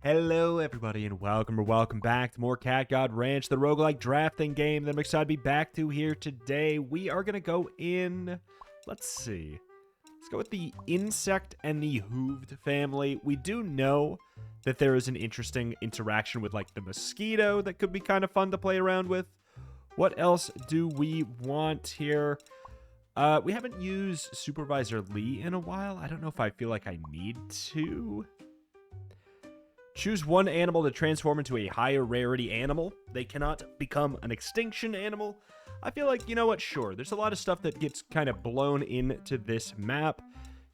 Hello everybody and welcome back to more Cat God Ranch, the roguelike drafting game that I'm excited to be back to here today. We are going to go in, let's go with the insect and the hooved family. We do know that there is an interesting interaction with like the mosquito that could be kind of fun to play around with. What else do we want here? We haven't used Supervisor Lee in a while. I don't know if I feel like I need to. Choose one animal to transform into a higher rarity animal. They cannot become an extinction animal. I feel like, you know what, sure. There's a lot of stuff that gets kind of blown into this map.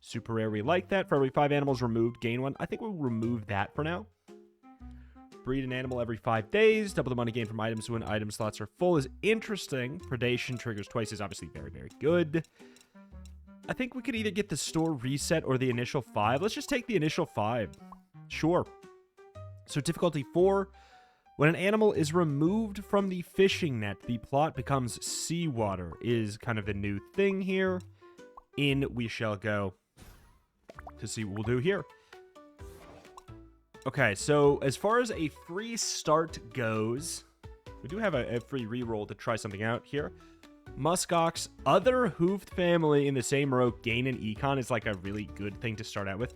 Super rare, we like that. For every 5 animals removed, gain 1. I think we'll remove that for now. Breed an animal every 5 days. Double the money gained from items when item slots are full is interesting. Predation triggers twice is obviously very, very good. I think we could either get the store reset or the initial 5. Let's just take the initial 5. Sure. So difficulty 4, when an animal is removed from the fishing net, the plot becomes seawater is kind of the new thing here. In we shall go to see what we'll do here. Okay, so as far as a free start goes, we do have a free reroll to try something out here. Muskox, other hoofed family in the same row, gain an econ is like a really good thing to start out with.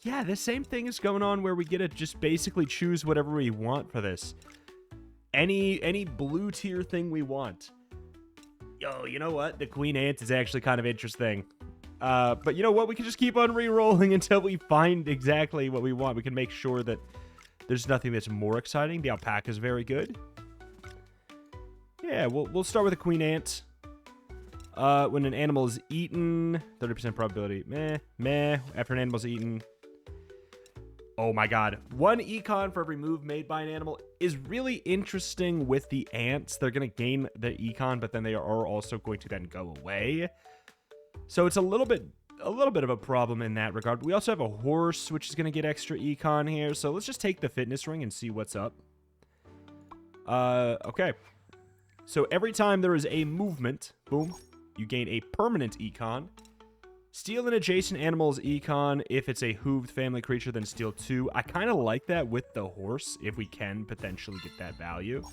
Yeah, the same thing is going on where we get to just basically choose whatever we want for this. Any blue tier thing we want. Yo, you know what? The Queen Ant is actually kind of interesting. But you know what? We can just keep on re-rolling until we find exactly what we want. We can make sure that there's nothing that's more exciting. The alpaca is very good. Yeah, we'll start with the Queen Ant. When an animal is eaten, 30% probability. Meh. After an animal's eaten. Oh my god. 1 econ for every move made by an animal is really interesting with the ants. They're going to gain the econ, but then they are also going to then go away. So it's a little bit of a problem in that regard. We also have a horse, which is going to get extra econ here. So let's just take the fitness ring and see what's up. Okay. So every time there is a movement, boom, you gain a permanent econ. Steal an adjacent animal's econ. If it's a hooved family creature, then steal 2. I kind of like that with the horse, if we can potentially get that value.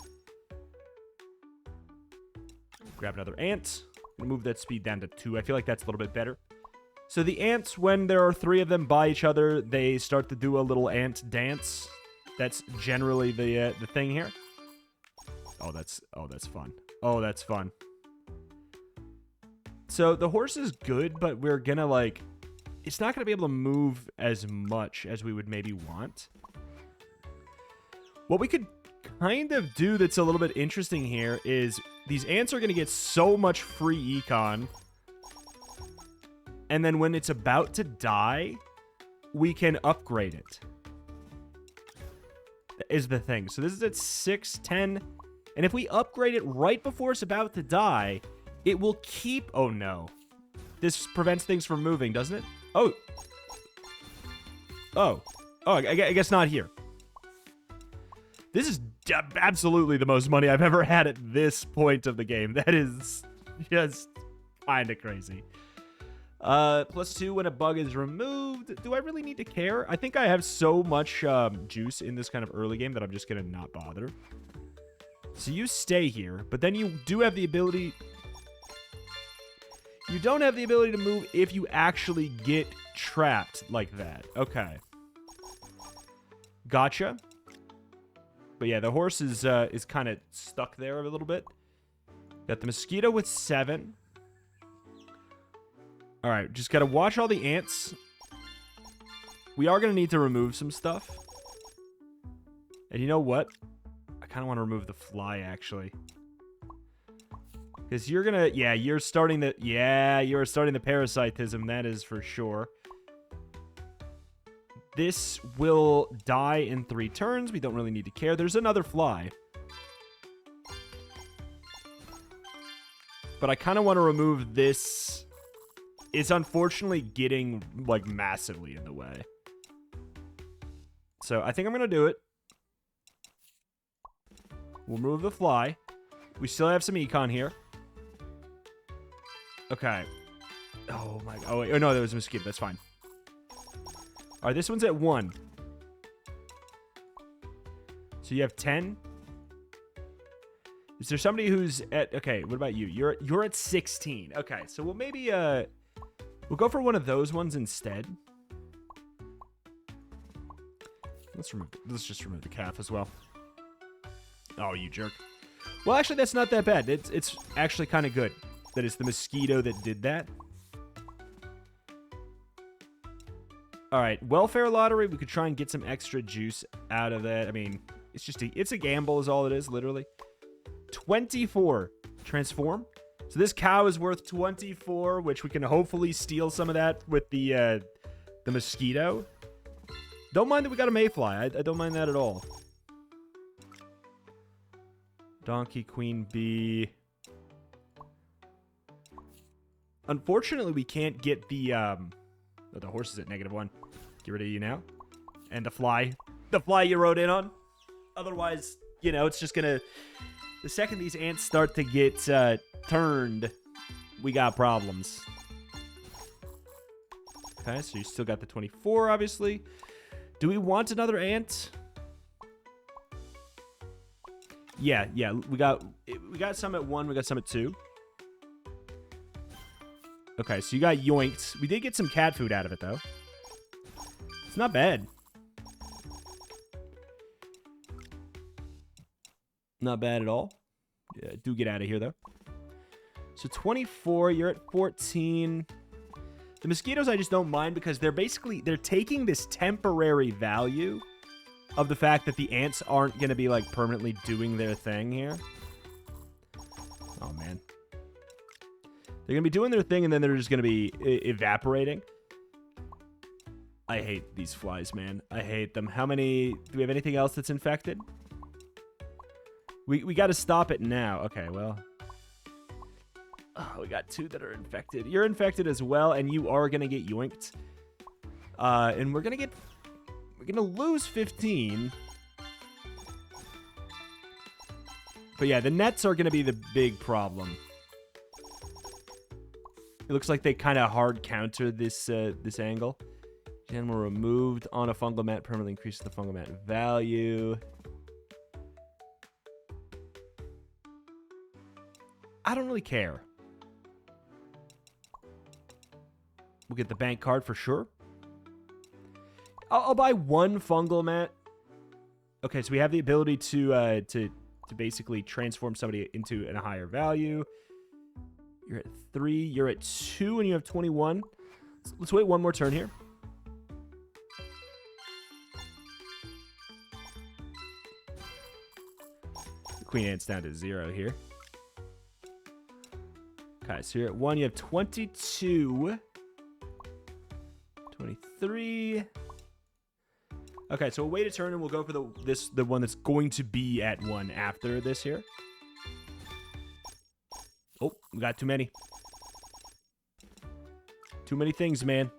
Grab another ant. Move that speed down to 2. I feel like that's a little bit better. So the ants, when there are 3 of them by each other, they start to do a little ant dance. That's generally the thing here. Oh, that's fun. Oh, that's fun. So the horse is good, but we're gonna like, it's not gonna be able to move as much as we would maybe want. What we could kind of do that's a little bit interesting here is these ants are gonna get so much free econ, and then when it's about to die, we can upgrade it. That is the thing. So this is at 6, 10, and if we upgrade it right before it's about to die, it will keep... Oh, no. This prevents things from moving, doesn't it? Oh. Oh, I guess not here. This is absolutely the most money I've ever had at this point of the game. That is just kind of crazy. +2 when a bug is removed. Do I really need to care? I think I have so much juice in this kind of early game that I'm just going to not bother. So you stay here, but then you do have the ability... You don't have the ability to move if you actually get trapped like that. Okay. Gotcha. But yeah, the horse is kind of stuck there a little bit. Got the mosquito with 7. All right, just got to watch all the ants. We are going to need to remove some stuff. And you know what? I kind of want to remove the fly, actually. Because you're gonna, you're starting the parasitism, that is for sure. This will die in 3 turns. We don't really need to care. There's another fly. But I kind of want to remove this. It's unfortunately getting, like, massively in the way. So I think I'm going to do it. We'll remove the fly. We still have some econ here. Okay. Oh my god. Oh, wait. Oh no, there was a mosquito. That's fine. Alright, this one's at 1. So you have 10. Is there somebody who's at... Okay, what about you? You're at 16. Okay, so we'll maybe... We'll go for one of those ones instead. Let's just remove the calf as well. Oh, you jerk. Well, actually, that's not that bad. It's actually kind of good that it's the mosquito that did that. All right, welfare lottery. We could try and get some extra juice out of that. I mean, it's a gamble is all it is, literally. 24. Transform. So this cow is worth 24, which we can hopefully steal some of that with the mosquito. Don't mind that we got a mayfly. I don't mind that at all. Donkey, queen bee. Unfortunately, we can't get the... Oh, the horse is at -1. Get rid of you now. And the fly. The fly you rode in on. Otherwise, you know, it's just gonna... The second these ants start to get turned, we got problems. Okay, so you still got the 24, obviously. Do we want another ant? Yeah. We got some at 1. We got some at 2. Okay, so you got yoinked. We did get some cat food out of it, though. It's not bad. Not bad at all. Yeah, do get out of here, though. So 24, you're at 14. The mosquitoes I just don't mind because they're taking this temporary value of the fact that the ants aren't going to be, like, permanently doing their thing here. Oh, man. They're going to be doing their thing, and then they're just going to be evaporating. I hate these flies, man. I hate them. How many... Do we have anything else that's infected? We got to stop it now. Okay, well... Oh, we got 2 that are infected. You're infected as well, and you are going to get yoinked. And we're going to lose 15. But yeah, the nets are going to be the big problem. It looks like they kind of hard counter this this angle. Animal removed on a fungal mat permanently increases the fungal mat value. I don't really care. We'll get the bank card for sure. I'll buy 1 fungal mat. Okay, so we have the ability to basically transform somebody into a higher value. You're at 3. You're at 2, and you have 21. Let's wait one more turn here. The queen ant's down to 0 here. Okay, so you're at 1. You have 22. 23. Okay, so we'll wait a turn and we'll go for the one that's going to be at 1 after this here. Oh, we got too many. Too many things, man.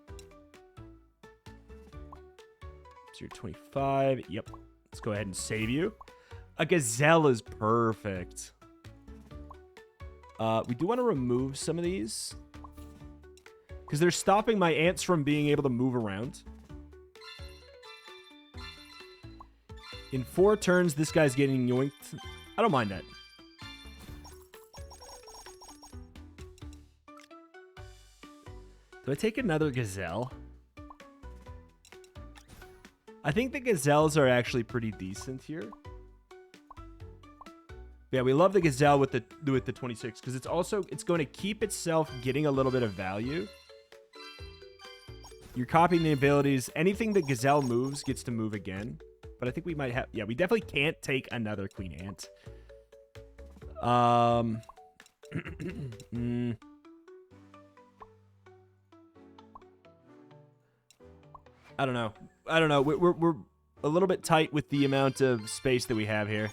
So you're 25. Yep. Let's go ahead and save you. A gazelle is perfect. We do want to remove some of these, because they're stopping my ants from being able to move around. In 4 turns, this guy's getting yoinked. I don't mind that. Do I take another gazelle? I think the gazelles are actually pretty decent here. Yeah, we love the gazelle with the 26 because it's going to keep itself getting a little bit of value. You're copying the abilities. Anything that gazelle moves gets to move again. But I think we might have... Yeah, we definitely can't take another queen ant. I don't know. We're a little bit tight with the amount of space that we have here.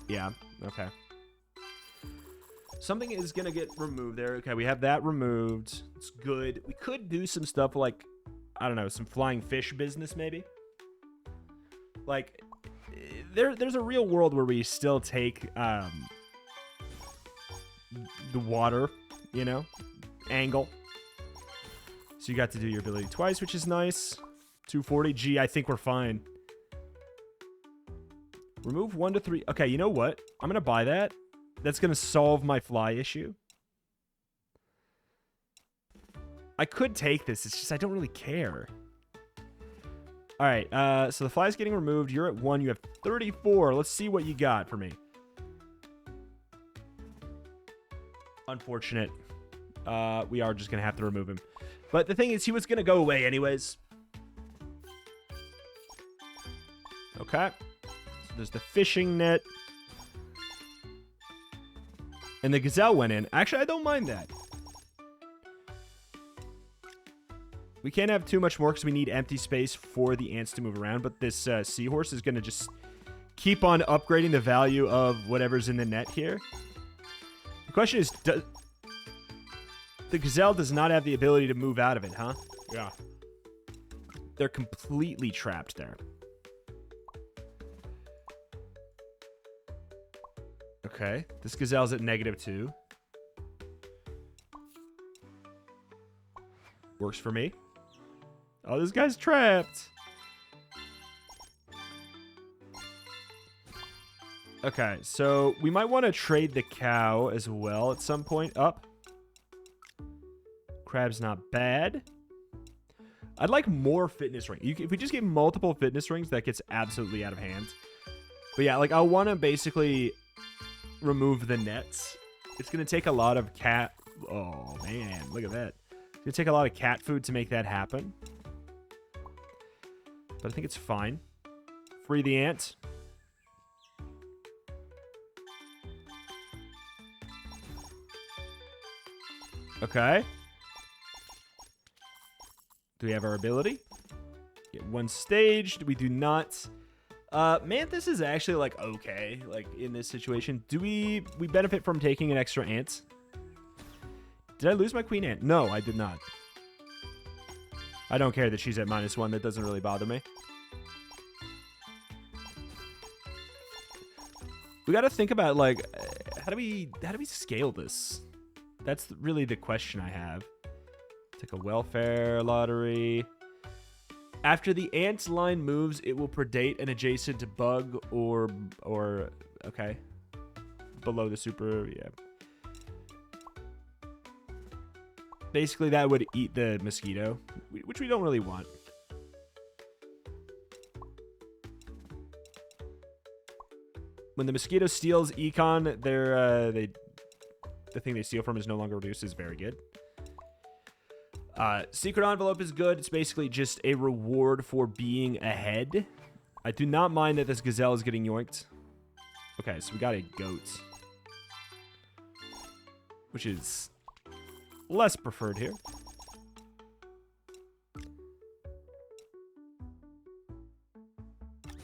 Yeah, okay. Something is going to get removed there. Okay, we have that removed. It's good. We could do some stuff like, I don't know, some flying fish business maybe. Like, there's a real world where we still take the water, you know, angle. So you got to do your ability twice, which is nice. 240. Gee, I think we're fine. Remove 1 to 3. Okay, you know what? I'm going to buy that. That's going to solve my fly issue. I could take this. It's just I don't really care. All right, so the fly's getting removed. You're at 1. You have 34. Let's see what you got for me. Unfortunate. We are just going to have to remove him. But the thing is, he was going to go away anyways. Okay. So there's the fishing net. And the gazelle went in. Actually, I don't mind that. We can't have too much more because we need empty space for the ants to move around. But this seahorse is going to just keep on upgrading the value of whatever's in the net here. The question is, the gazelle does not have the ability to move out of it, huh? Yeah. They're completely trapped there. Okay. This gazelle's at -2. Works for me. Oh, this guy's trapped. Okay, so we might want to trade the cow as well at some point. Up. Crab's not bad. I'd like more fitness rings. If we just get multiple fitness rings, that gets absolutely out of hand. But yeah, like I want to basically remove the nets. It's going to take a lot of cat... Oh, man. Look at that. It's going to take a lot of cat food to make that happen. But I think it's fine. Free the ant. Okay. Do we have our ability? Get 1 staged. We do not. Mantis is actually, like, okay. Like, in this situation. Do we benefit from taking an extra ant? Did I lose my queen ant? No, I did not. I don't care that she's at -1. That doesn't really bother me. We got to think about, like, how do we scale this? That's really the question I have. Take a welfare lottery. After the ant line moves, it will predate an adjacent bug or okay. Below the super, yeah. Basically, that would eat the mosquito, which we don't really want. When the mosquito steals econ, the thing they steal from is no longer reduced. Is very good. Secret envelope is good. It's basically just a reward for being ahead. I do not mind that this gazelle is getting yoinked. Okay, so we got a goat, which is less preferred here.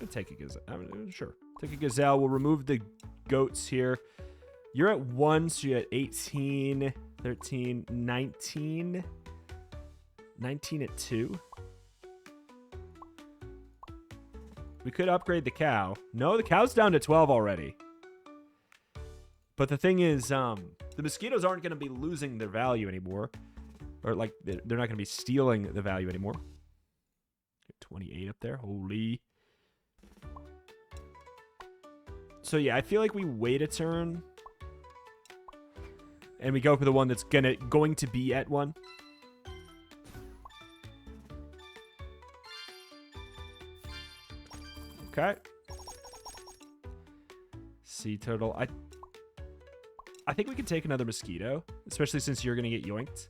I'll take a gazelle. Sure. Take a gazelle. We'll remove the goats here. You're at 1, so you're at 18, 13, 19. 19 at 2. We could upgrade the cow. No, the cow's down to 12 already. But the thing is, the mosquitoes aren't going to be losing their value anymore. Or, like, they're not going to be stealing the value anymore. Get 28 up there. Holy. So, yeah, I feel like we wait a turn. And we go for the one that's going to be at 1. Okay. Sea turtle. I think we can take another mosquito, especially since you're gonna get yoinked.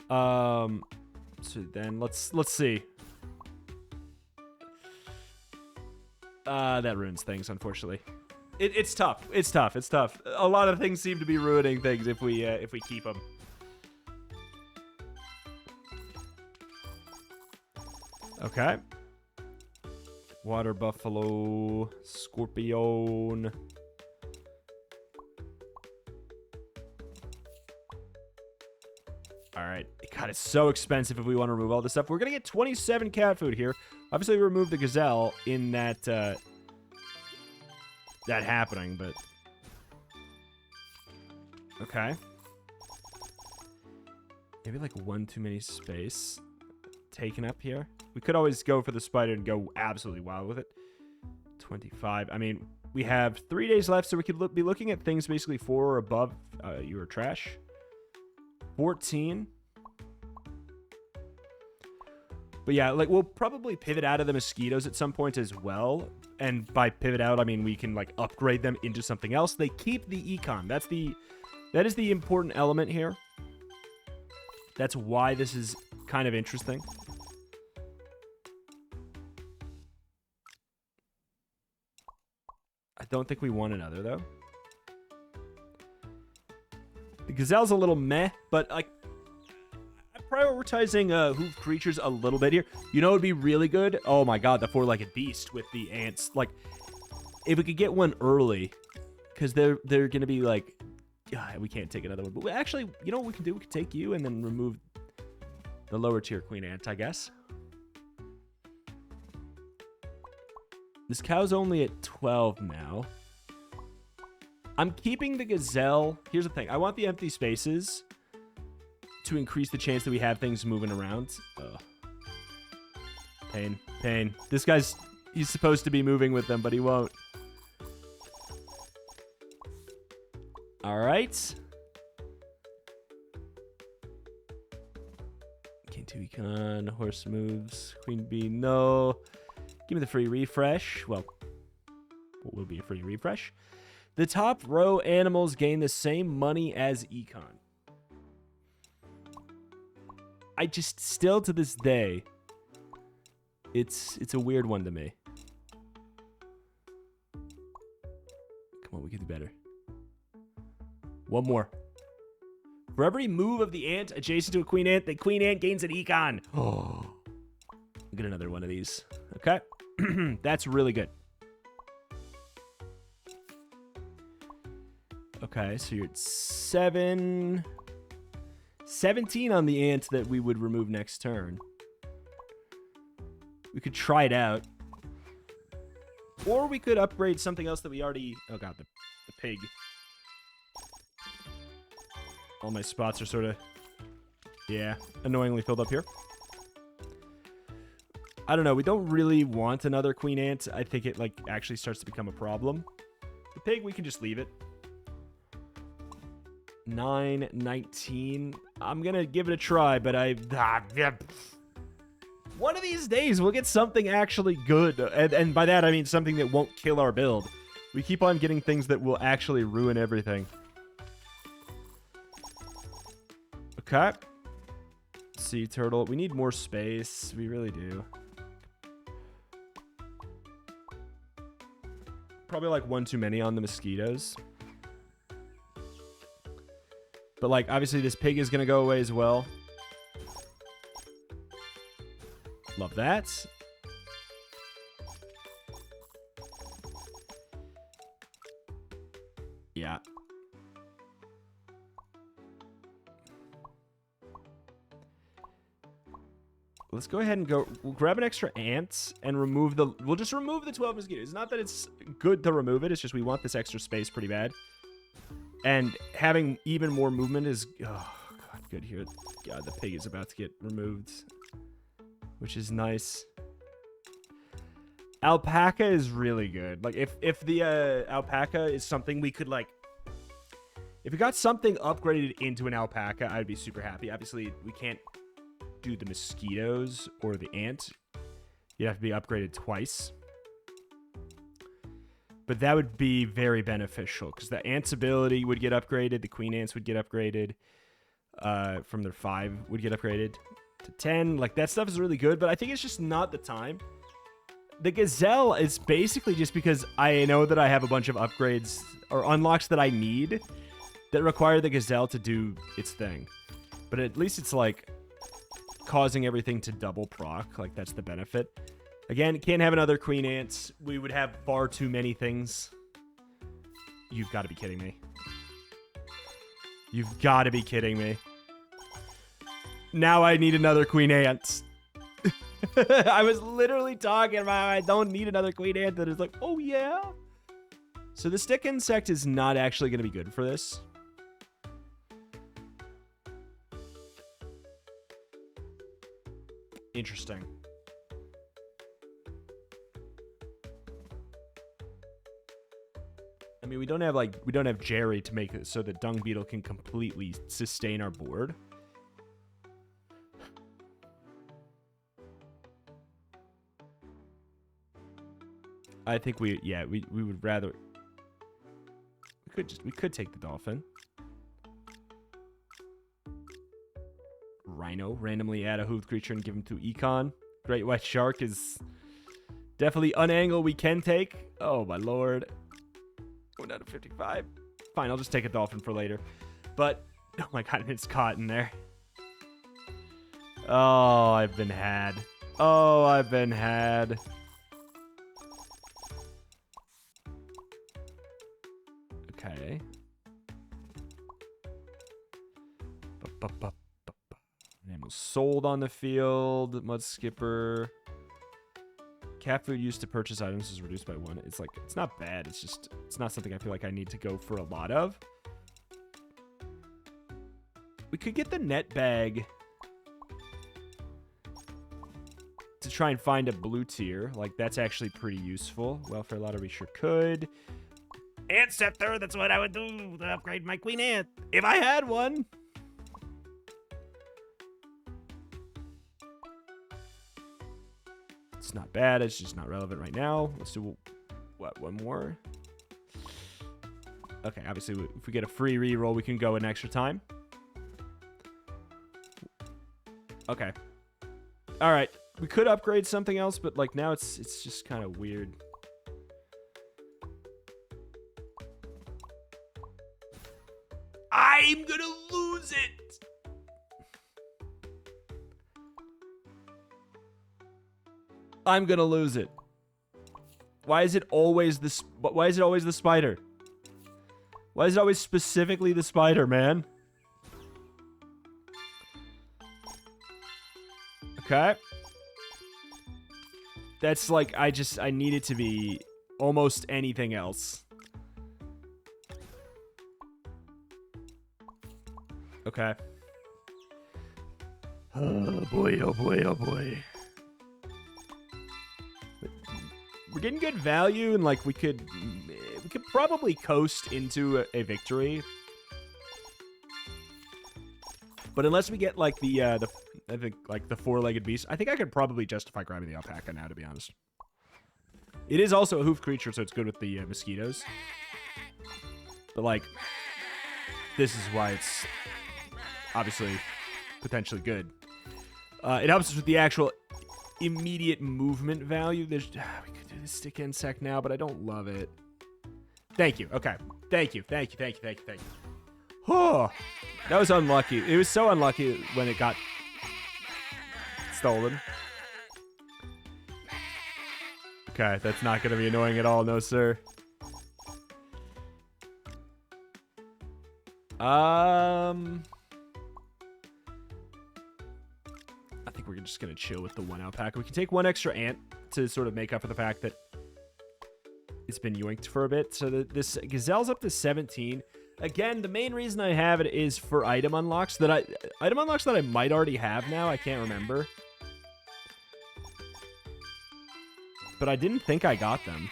So then let's see. That ruins things, unfortunately. It's tough. It's tough. It's tough. A lot of things seem to be ruining things if we keep them. Okay. Water buffalo, scorpion. All right. God, it's so expensive if we want to remove all this stuff. We're going to get 27 cat food here. Obviously, we removed the gazelle in that happening, but... Okay. Maybe like 1 too many space. taken up here. We could always go for the spider and go absolutely wild with it. 25. I mean, we have 3 days left, so we could be looking at things basically 4 or above. You are trash. 14. But yeah, like, we'll probably pivot out of the mosquitoes at some point as well. And by pivot out, I mean we can, like, upgrade them into something else. They keep the econ. That is the important element here. That's why this is kind of interesting. I don't think we want another, though. The gazelle's a little meh, but, like, I'm prioritizing hoofed creatures a little bit here. You know what would be really good? Oh my god, the four-legged beast with the ants. Like, if we could get one early, because they're going to be, like, we can't take another one. But actually, you know what we can do? We can take you and then remove the lower tier queen ant, I guess. This cow's only at 12 now. I'm keeping the gazelle. Here's the thing. I want the empty spaces to increase the chance that we have things moving around. Pain. Pain. This guy's... He's supposed to be moving with them, but he won't. Alright. King 2 econ. Horse moves. Queen bee, no. Give me the free refresh. Well, what will be a free refresh? The top row animals gain the same money as econ. I just, still to this day, it's a weird one to me. Come on, we can do better. One more. For every move of the ant adjacent to a queen ant, the queen ant gains an econ. Oh, I'll get another one of these. Okay. That's really good. Okay, so you're at 7. 17 on the ant that we would remove next turn. We could try it out. Or we could upgrade something else that we already... Oh god, the pig. All my spots are sort of... Yeah, annoyingly filled up here. I don't know. We don't really want another queen ant. I think it, like, actually starts to become a problem. The pig, we can just leave it. 9, 19. I'm gonna give it a try, but one of these days, we'll get something actually good. And by that, I mean something that won't kill our build. We keep on getting things that will actually ruin everything. Okay. Sea turtle. We need more space. We really do. Probably like one too many on the mosquitoes. But like, obviously this pig is going to go away as well. Love that. Yeah. Let's go ahead and go. We'll grab an extra ant and remove the... We'll just remove the 12 mosquitoes. It's not that it's good to remove it. It's just we want this extra space pretty bad. And having even more movement is... Oh, God, good here. God, the pig is about to get removed. Which is nice. Alpaca is really good. Like, if the alpaca is something we could, like... If we got something upgraded into an alpaca, I'd be super happy. Obviously, we can't do the mosquitoes or the ant. You'd have to be upgraded twice. But that would be very beneficial because the ant's ability would get upgraded. The queen ants would get upgraded. From their 5 would get upgraded to 10. Like, that stuff is really good, but I think it's just not the time. The gazelle is basically just because I know that I have a bunch of upgrades or unlocks that I need that require the gazelle to do its thing. But at least it's like causing everything to double proc. Like, that's the benefit. Again, can't have another queen ant. We would have far too many things. You've got to be kidding me. You've got to be kidding me. Now I need another queen ant. I was literally talking about I don't need another queen ant. That is like, oh yeah. So the stick insect is not actually going to be good for this. Interesting. I mean, we don't have Jerry to make it so that Dung Beetle can completely sustain our board. I think we would rather. We could take the Dolphin. Rhino, randomly add a hooved creature and give him to Econ. Great White Shark is definitely an angle we can take. Oh my lord. Going down to 55. Fine, I'll just take a Dolphin for later. But, oh my god, it's caught in there. Oh, I've been had. Oh, I've been had. Okay. Animals sold on the field. Mud Skipper. Cat food used to purchase items is reduced by 1. It's like, it's not bad. It's just, it's not something I feel like I need to go for a lot of. We could get the net bag to try and find a blue tier. Like, that's actually pretty useful. Welfare Lottery sure could. Ant Scepter, that's what I would do to upgrade my Queen Ant. If I had one. It's not bad. It's just not relevant right now. Let's do, what, one more? Okay, obviously, if we get a free reroll, we can go an extra time. Okay. All right. We could upgrade something else, but, like, now it's just kind of weird. I'm gonna lose it! I'm gonna lose it. Why is it always the spider? Why is it always specifically the spider, man? Okay. That's like, I need it to be almost anything else. Okay. Oh boy, oh boy, oh boy. We're getting good value, and like we could probably coast into a victory. But unless we get like I think like the 4-legged beast, I think I could probably justify grabbing the alpaca now, to be honest. It is also a hoofed creature, so it's good with the mosquitoes. But like, this is why it's obviously potentially good. It helps us with the actual immediate movement value. There's we could do the stick insect now, but I don't love it. Thank you. Okay. Thank you. Oh, that was unlucky. It was so unlucky when it got stolen. Okay, that's not going to be annoying at all, no sir. I think we're just going to chill with the 1 alpaca. We can take 1 extra ant to sort of make up for the fact that it's been yoinked for a bit. So this gazelle's up to 17. Again, the main reason I have it is for item unlocks that I might already have now. I can't remember. But I didn't think I got them.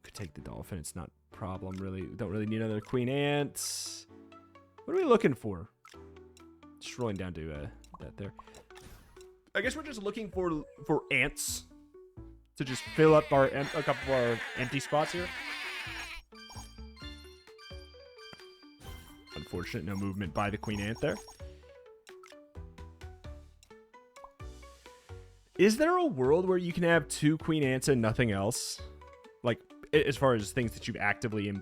Could take the dolphin. It's not a problem, really. We don't really need another queen ant. What are we looking for? Just rolling down to that there. I guess we're just looking for ants to just fill up a couple of our empty spots here. Unfortunate, no movement by the queen ant there. Is there a world where you can have 2 queen ants and nothing else? Like, as far as things that you've actively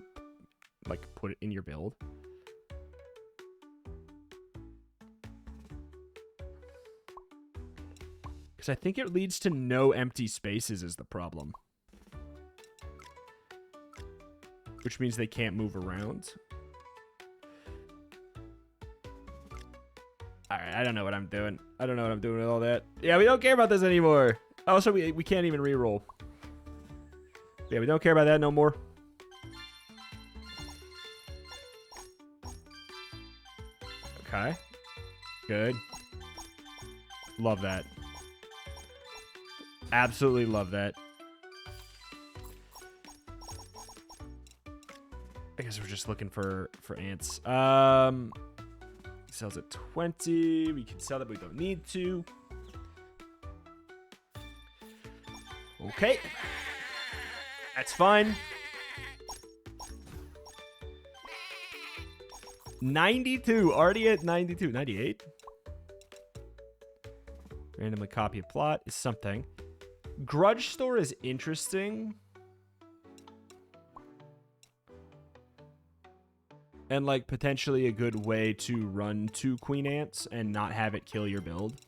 put in your build? Because I think it leads to no empty spaces is the problem. Which means they can't move around. Alright, I don't know what I'm doing. I don't know what I'm doing with all that. Yeah, we don't care about this anymore. Also, we can't even reroll. Yeah, we don't care about that no more. Okay. Good. Love that. Absolutely love that. I guess we're just looking for ants. Sells at 20. We can sell that, but we don't need to. Okay. That's fine. 92. Already at 92. 98. Randomly copy a plot is something. Grudge store is interesting. And, like, potentially a good way to run 2 queen ants and not have it kill your build.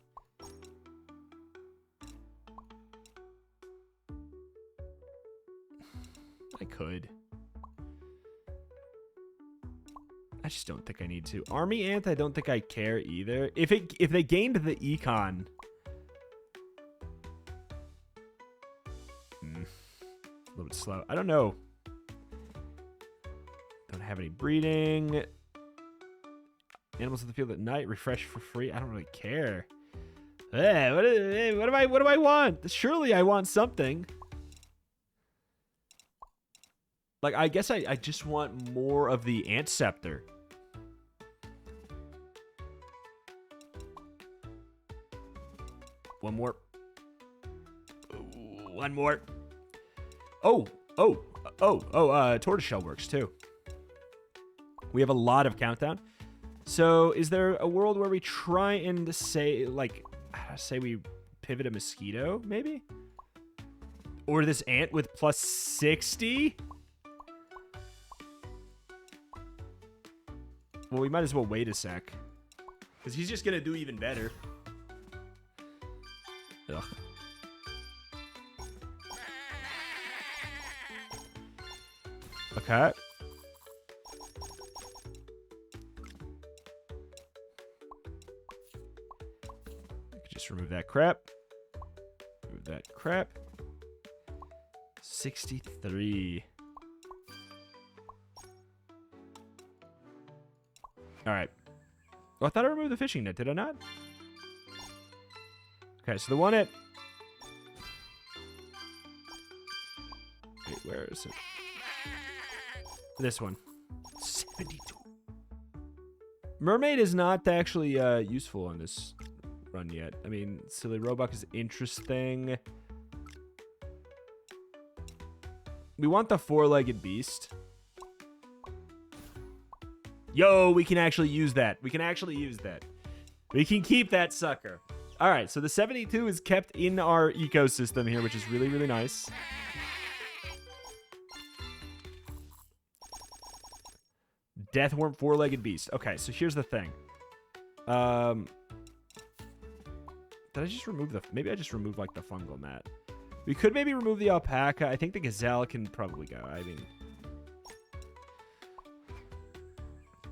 I could. I just don't think I need to. Army ant, I don't think I care either. If they gained the econ... a little bit slow. I don't know. Don't have any breeding. Animals in the field at night. Refresh for free. I don't really care. Hey, what do I want? Surely I want something. Like, I guess I just want more of the ant scepter. One more. Ooh, one more. Tortoiseshell works too. We have a lot of countdown. So is there a world where we try and say, like, say we pivot a mosquito, maybe? Or this ant with plus 60? Well, we might as well wait a sec. Because he's just going to do even better. Ugh. Okay. Just remove that crap. Remove that crap. 63. Alright. Oh, I thought I removed the fishing net. Did I not? Okay, so the one at... Wait, where is it? This one. 72. Mermaid is not actually useful on this run yet. I mean, Silly Roebuck is interesting. We want the 4-legged beast. Yo, we can actually use that. We can actually use that. We can keep that sucker. All right, so the 72 is kept in our ecosystem here, which is really, really nice. Deathworm 4-legged beast. Okay, so here's the thing. Did I just remove the... Maybe I just removed, like, the fungal mat. We could maybe remove the alpaca. I think the gazelle can probably go. I mean...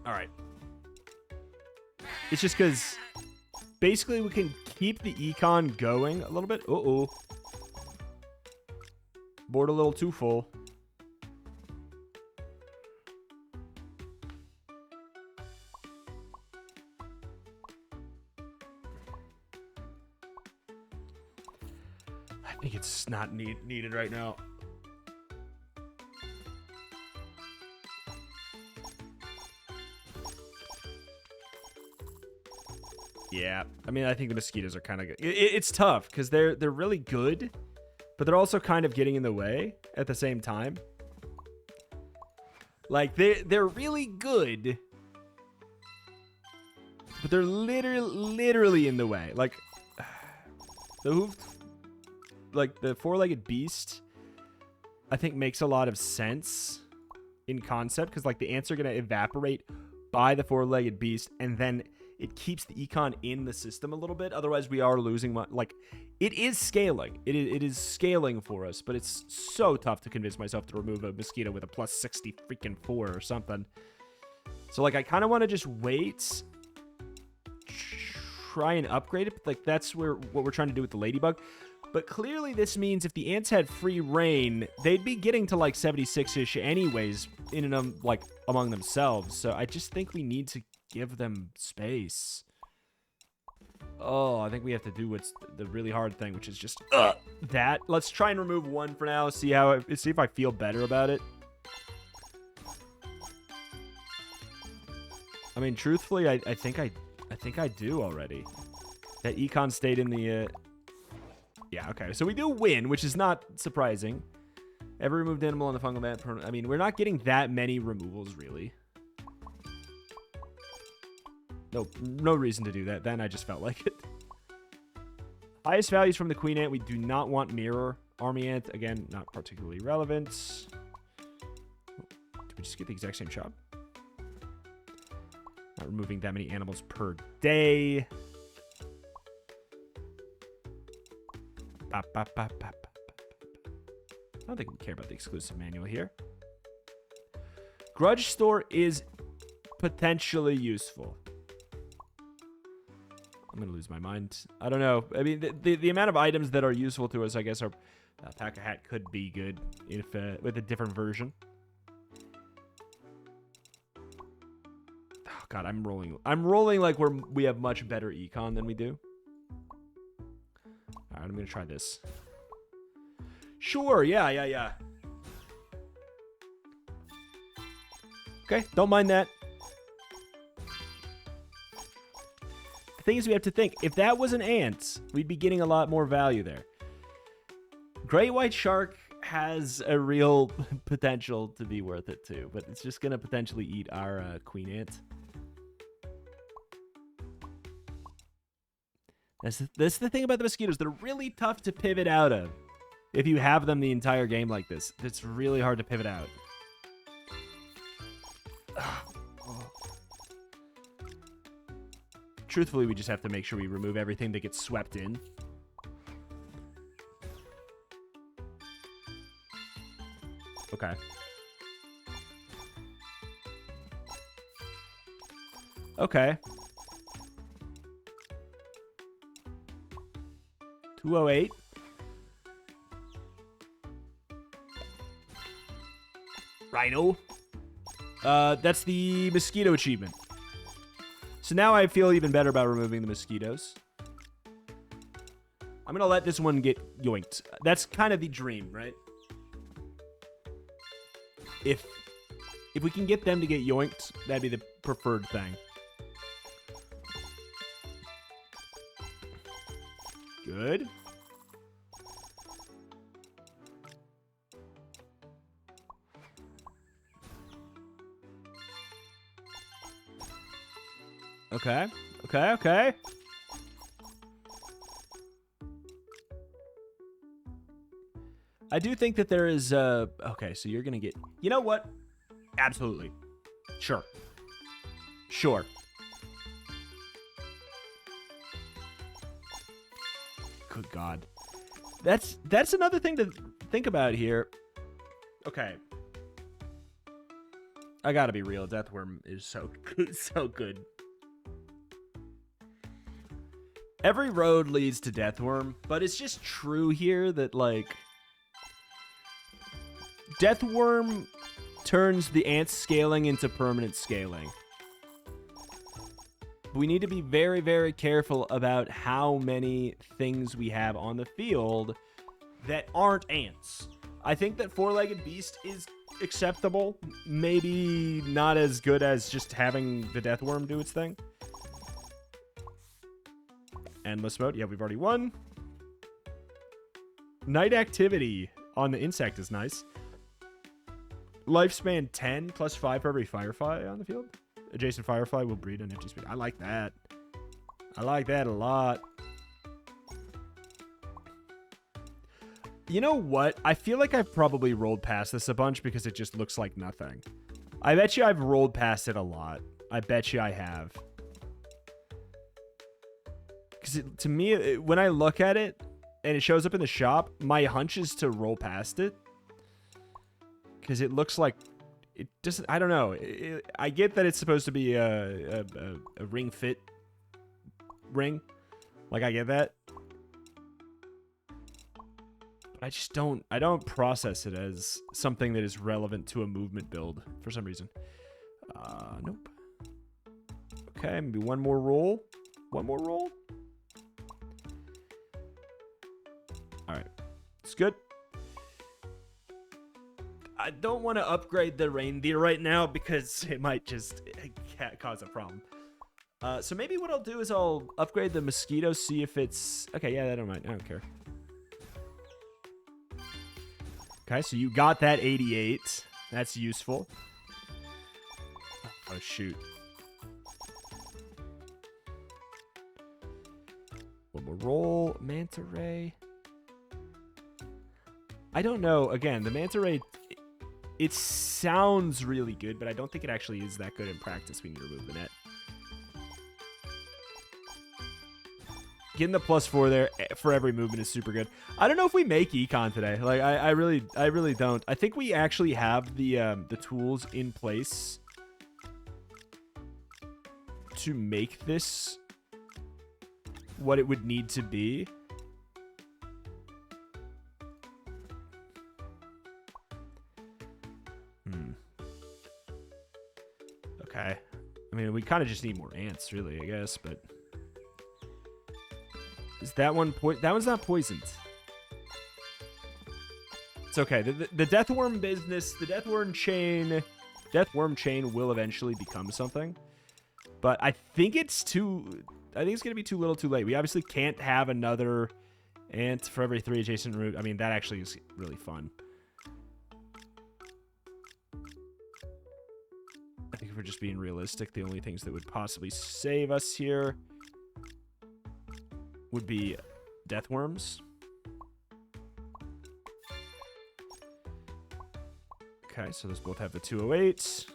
All right. It's just because... Basically, we can keep the econ going a little bit. Uh-oh. Board a little too full. I think it's not needed right now. Yeah, I mean, I think the mosquitoes are kind of good. It's tough because they're really good, but they're also kind of getting in the way at the same time. Like they're really good, but they're literally in the way. Like the hoofed, like the 4-legged beast, I think makes a lot of sense in concept because like the ants are gonna evaporate by the 4-legged beast, and then it keeps the econ in the system a little bit. Otherwise, we are losing like it is scaling. It is scaling for us, but it's so tough to convince myself to remove a mosquito with a plus 60 freaking 4 or something. So like I kind of want to just wait, try and upgrade it. But, like that's what we're trying to do with the ladybug. But clearly this means if the ants had free reign, they'd be getting to like 76-ish anyways in and like among themselves. So I just think we need to give them space. Oh, I think we have to do what's the really hard thing, which is just that. Let's try and remove one for now. See if I feel better about it. I mean, truthfully, I think I do already. That econ stayed in the. Yeah, okay. So we do win, which is not surprising. Every removed animal on the fungal mat. I mean, we're not getting that many removals, really. No reason to do that. Then I just felt like it. Highest values from the Queen Ant. We do not want Mirror. Army Ant, again, not particularly relevant. Did we just get the exact same job? Not removing that many animals per day. I don't think we care about the exclusive manual here. Grudge Store is potentially useful. I'm going to lose my mind. I don't know. I mean, the amount of items that are useful to us, I guess, are... Pack a Hat could be good if with a different version. Oh, God, I'm rolling. I'm rolling like we have much better econ than we do. All right, I'm going to try this. Sure, yeah. Okay, don't mind that. The thing is, we have to think, if that was an ant, we'd be getting a lot more value there. Great White Shark has a real potential to be worth it too, but it's just going to potentially eat our Queen Ant. That's the thing about the mosquitoes. They're really tough to pivot out of if you have them the entire game like this. It's really hard to pivot out. Truthfully, we just have to make sure we remove everything that gets swept in. Okay. Okay. 208. Rhino. That's the mosquito achievement. So now I feel even better about removing the mosquitoes. I'm going to let this one get yoinked. That's kind of the dream, right? If we can get them to get yoinked, that'd be the preferred thing. Good. Okay. I do think that there is, okay, so you're gonna get, you know what? Absolutely. Sure. Good God. That's another thing to think about here. Okay. I gotta be real. Deathworm is so good. Every road leads to Deathworm, but it's just true here that, like, Deathworm turns the ant scaling into permanent scaling. We need to be very, very careful about how many things we have on the field that aren't ants. I think that four-legged beast is acceptable. Maybe not as good as just having the Deathworm do its thing. Endless mode. Yeah, we've already won. Night activity on the insect is nice. Lifespan 10 plus 5 for every firefly on the field. Adjacent firefly will breed an empty space. I like that. I like that a lot. You know what? I feel like I've probably rolled past this a bunch because it just looks like nothing. I bet you I've rolled past it a lot. I bet you I have. Because to me, when I look at it and it shows up in the shop, my hunch is to roll past it. Because it looks like it doesn't. I don't know. I get that it's supposed to be a ring fit ring. Like, I get that. But I just don't. I don't process it as something that is relevant to a movement build for some reason. Nope. Okay, maybe one more roll. One more roll. All right. It's good. I don't want to upgrade the reindeer right now because it might just cause a problem. So maybe what I'll do is I'll upgrade the mosquito, see if it's... Okay, yeah, I don't mind. I don't care. Okay, so you got that 88. That's useful. Oh, shoot. One more roll. Manta Ray. I don't know. Again, the Manta Ray... It sounds really good, but I don't think it actually is that good in practice when you remove the net. Getting the +4 there for every movement is super good. I don't know if we make econ today. Like I really don't. I think we actually have the tools in place to make this what it would need to be. Okay. I mean, we kind of just need more ants, really, I guess, but... Is that one that one's not poisoned. It's okay. The deathworm business, the deathworm chain will eventually become something. But I think it's going to be too little too late. We obviously can't have another ant for every 3 adjacent root. I mean, that actually is really fun. I think if we're just being realistic, the only things that would possibly save us here would be deathworms. Okay, so those both have the 208.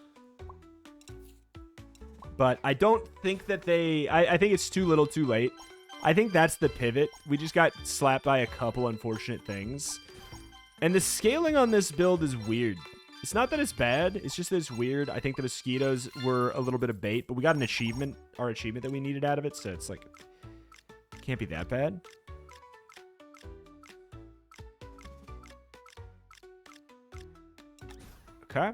But I don't think that they... I think it's too little too late. I think that's the pivot. We just got slapped by a couple unfortunate things. And the scaling on this build is weird. It's not that it's bad, it's just that it's weird. I think the mosquitoes were a little bit of bait, but we got an achievement, our achievement that we needed out of it, so it's like, can't be that bad. Okay.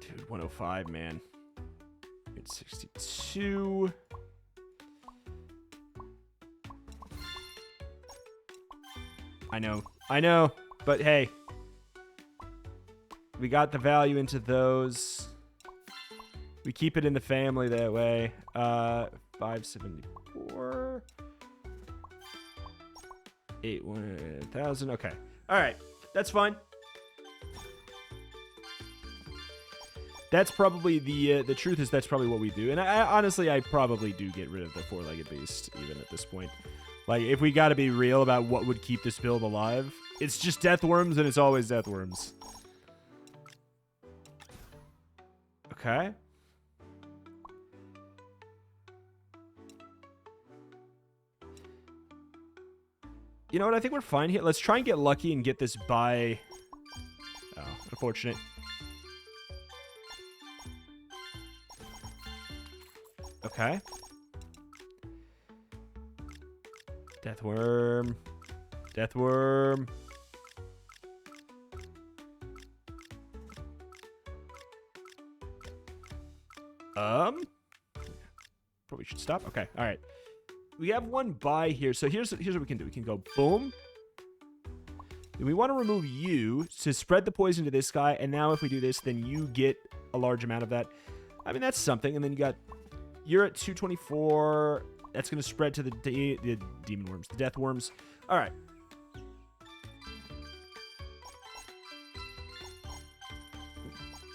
Dude, 105, man. It's 62. I know, but hey, we got the value into those. We keep it in the family that way. 574. 8,000. Okay. All right. That's fine. That's probably the truth is that's probably what we do. And honestly, I probably do get rid of the 4-legged beast even at this point. Like, if we got to be real about what would keep this build alive, it's just deathworms, and it's always deathworms. Okay. You know what? I think we're fine here. Let's try and get lucky and get this by... Oh, unfortunate. Okay. Deathworm. Deathworm. Probably should stop. Okay. All right. We have one buy here. So here's what we can do. We can go boom. And we want to remove you to spread the poison to this guy. And now if we do this, then you get a large amount of that. I mean, that's something. And then you're at 224. That's going to spread to the demon worms, the death worms. All right.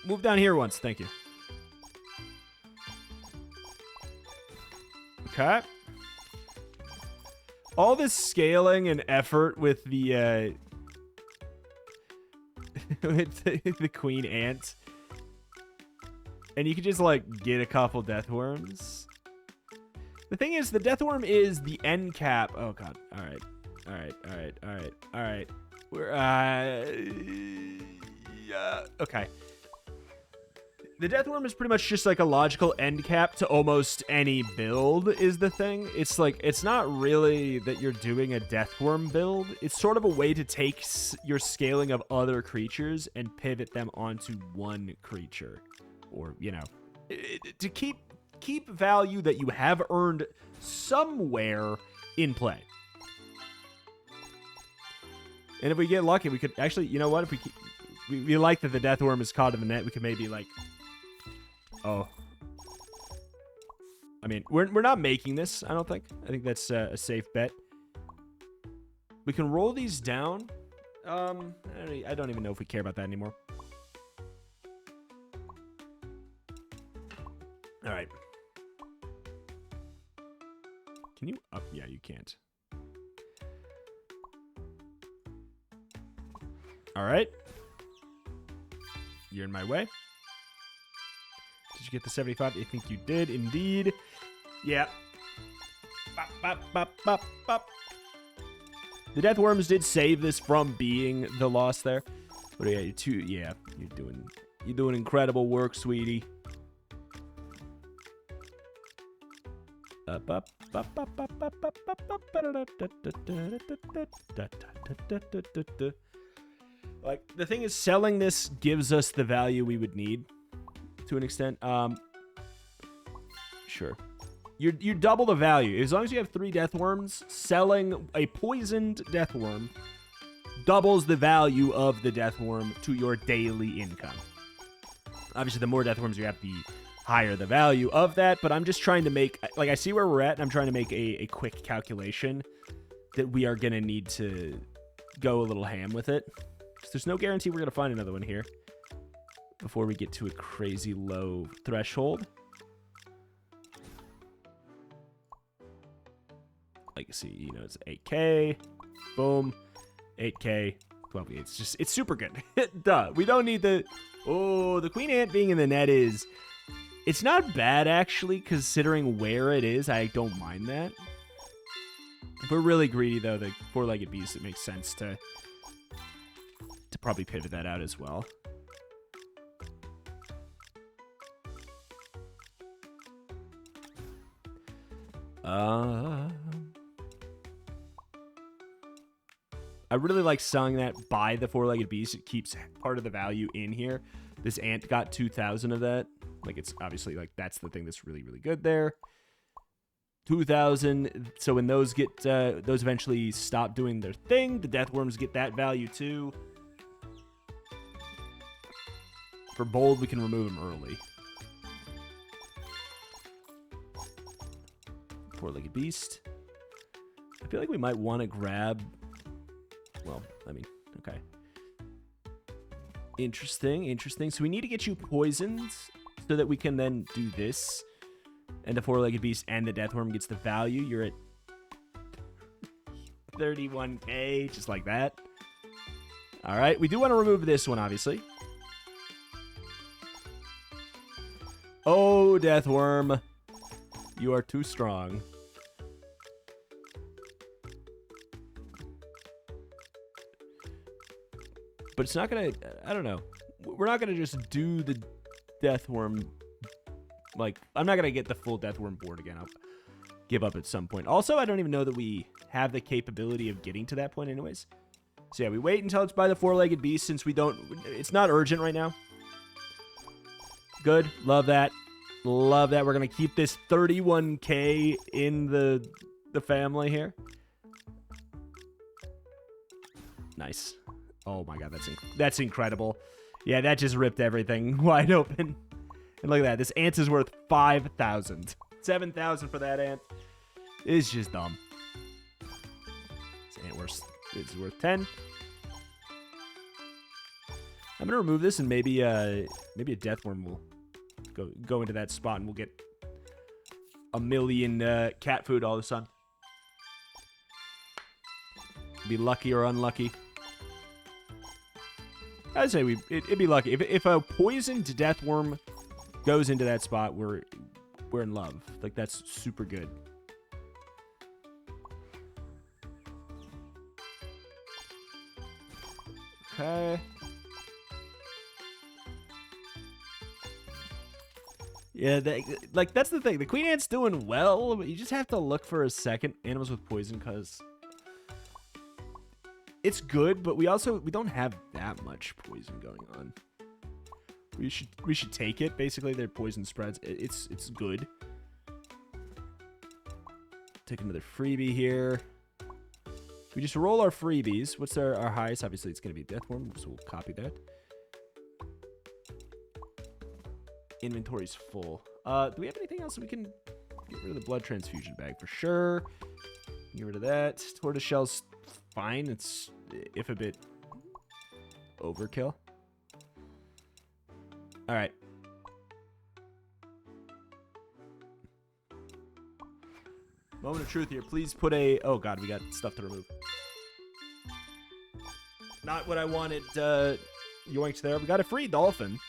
Move down here once. Thank you. Okay. All this scaling and effort with the with the queen ant. And you could just, like, get a couple death worms. The thing is, the death worm is the end cap. Oh, God. All right. All right. All right. All right. All right. We're, yeah. Okay. The death worm is pretty much just like a logical end cap to almost any build is the thing. It's like, it's not really that you're doing a death worm build. It's sort of a way to take your scaling of other creatures and pivot them onto one creature. Or, you know, to keep value that you have earned somewhere in play. And if we get lucky, we could actually, you know what? If we like that the death worm is caught in the net, we could maybe like, oh, I mean, we're not making this. I don't think. I think that's a safe bet. We can roll these down. I don't even know if we care about that anymore. All right. Can you up? Yeah, you can't. All right. You're in my way. Did you get the 75? I think you did, indeed. Yeah. Bop, bop, bop, bop, bop. The death worms did save this from being the loss there. But yeah, you're doing incredible work, sweetie. Like, the thing is, selling this gives us the value we would need to an extent. Sure. You double the value. As long as you have 3 death worms, selling a poisoned death worm doubles the value of the death worm to your daily income. Obviously, the more death worms you have, the higher the value of that, but I'm just trying to make, like, I see where we're at, and I'm trying to make a quick calculation that we are going to need to go a little ham with it. So there's no guarantee we're going to find another one here before we get to a crazy low threshold. Legacy, you know, it's 8K. Boom. 8K. 12. It's super good. Duh. We don't need the... Oh, the Queen Ant being in the net is... It's not bad, actually, considering where it is. I don't mind that. If we're really greedy, though, the 4-legged beast, it makes sense to probably pivot that out as well. I really like selling that by the 4-legged beast. It keeps part of the value in here. This ant got 2,000 of that. Like, it's obviously, like, that's the thing that's really, really good there. 2,000. So when those get, those eventually stop doing their thing, the death worms get that value too. For bold, we can remove them early. 4-legged beast. I feel like we might want to grab... Well, I mean, okay. Interesting, interesting. So we need to get you poisoned so that we can then do this. And the 4-legged beast and the death worm gets the value. You're at 31K, just like that. All right, we do want to remove this one, obviously. Oh, death worm. You are too strong. But it's not going to... I don't know. We're not going to just do the death worm... Like, I'm not going to get the full death worm board again. I'll give up at some point. Also, I don't even know that we have the capability of getting to that point anyways. So yeah, we wait until it's by the 4-legged beast since we don't... It's not urgent right now. Good. Love that. Love that. We're going to keep this 31K in the family here. Nice. Oh my god, that's incredible. Yeah, that just ripped everything wide open. And look at that. This ant is worth 5,000. 7,000 for that ant. It's just dumb. This ant worth 10. I'm gonna remove this and maybe a death worm will go into that spot and we'll get a million cat food all of a sudden. Be lucky or unlucky. I'd say it'd be lucky. If a poisoned death worm goes into that spot, we're in love. Like, that's super good. Okay. Yeah, that's the thing. The Queen Ant's doing well, but you just have to look for a second animals with poison because it's good, but we don't have that much poison going on. We should take it. Basically, their poison spreads. It's good. Take another freebie here. We just roll our freebies. What's our highest? Obviously, it's going to be Deathworm, so we'll copy that. Inventory's full. Do we have anything else that we can get rid of the blood transfusion bag? For sure. Get rid of that. Tortoiseshell's fine. It's, if a bit, overkill. All right. Moment of truth here. Please put a... Oh, God, we got stuff to remove. Not what I wanted. Yoinks there. We got a free dolphin.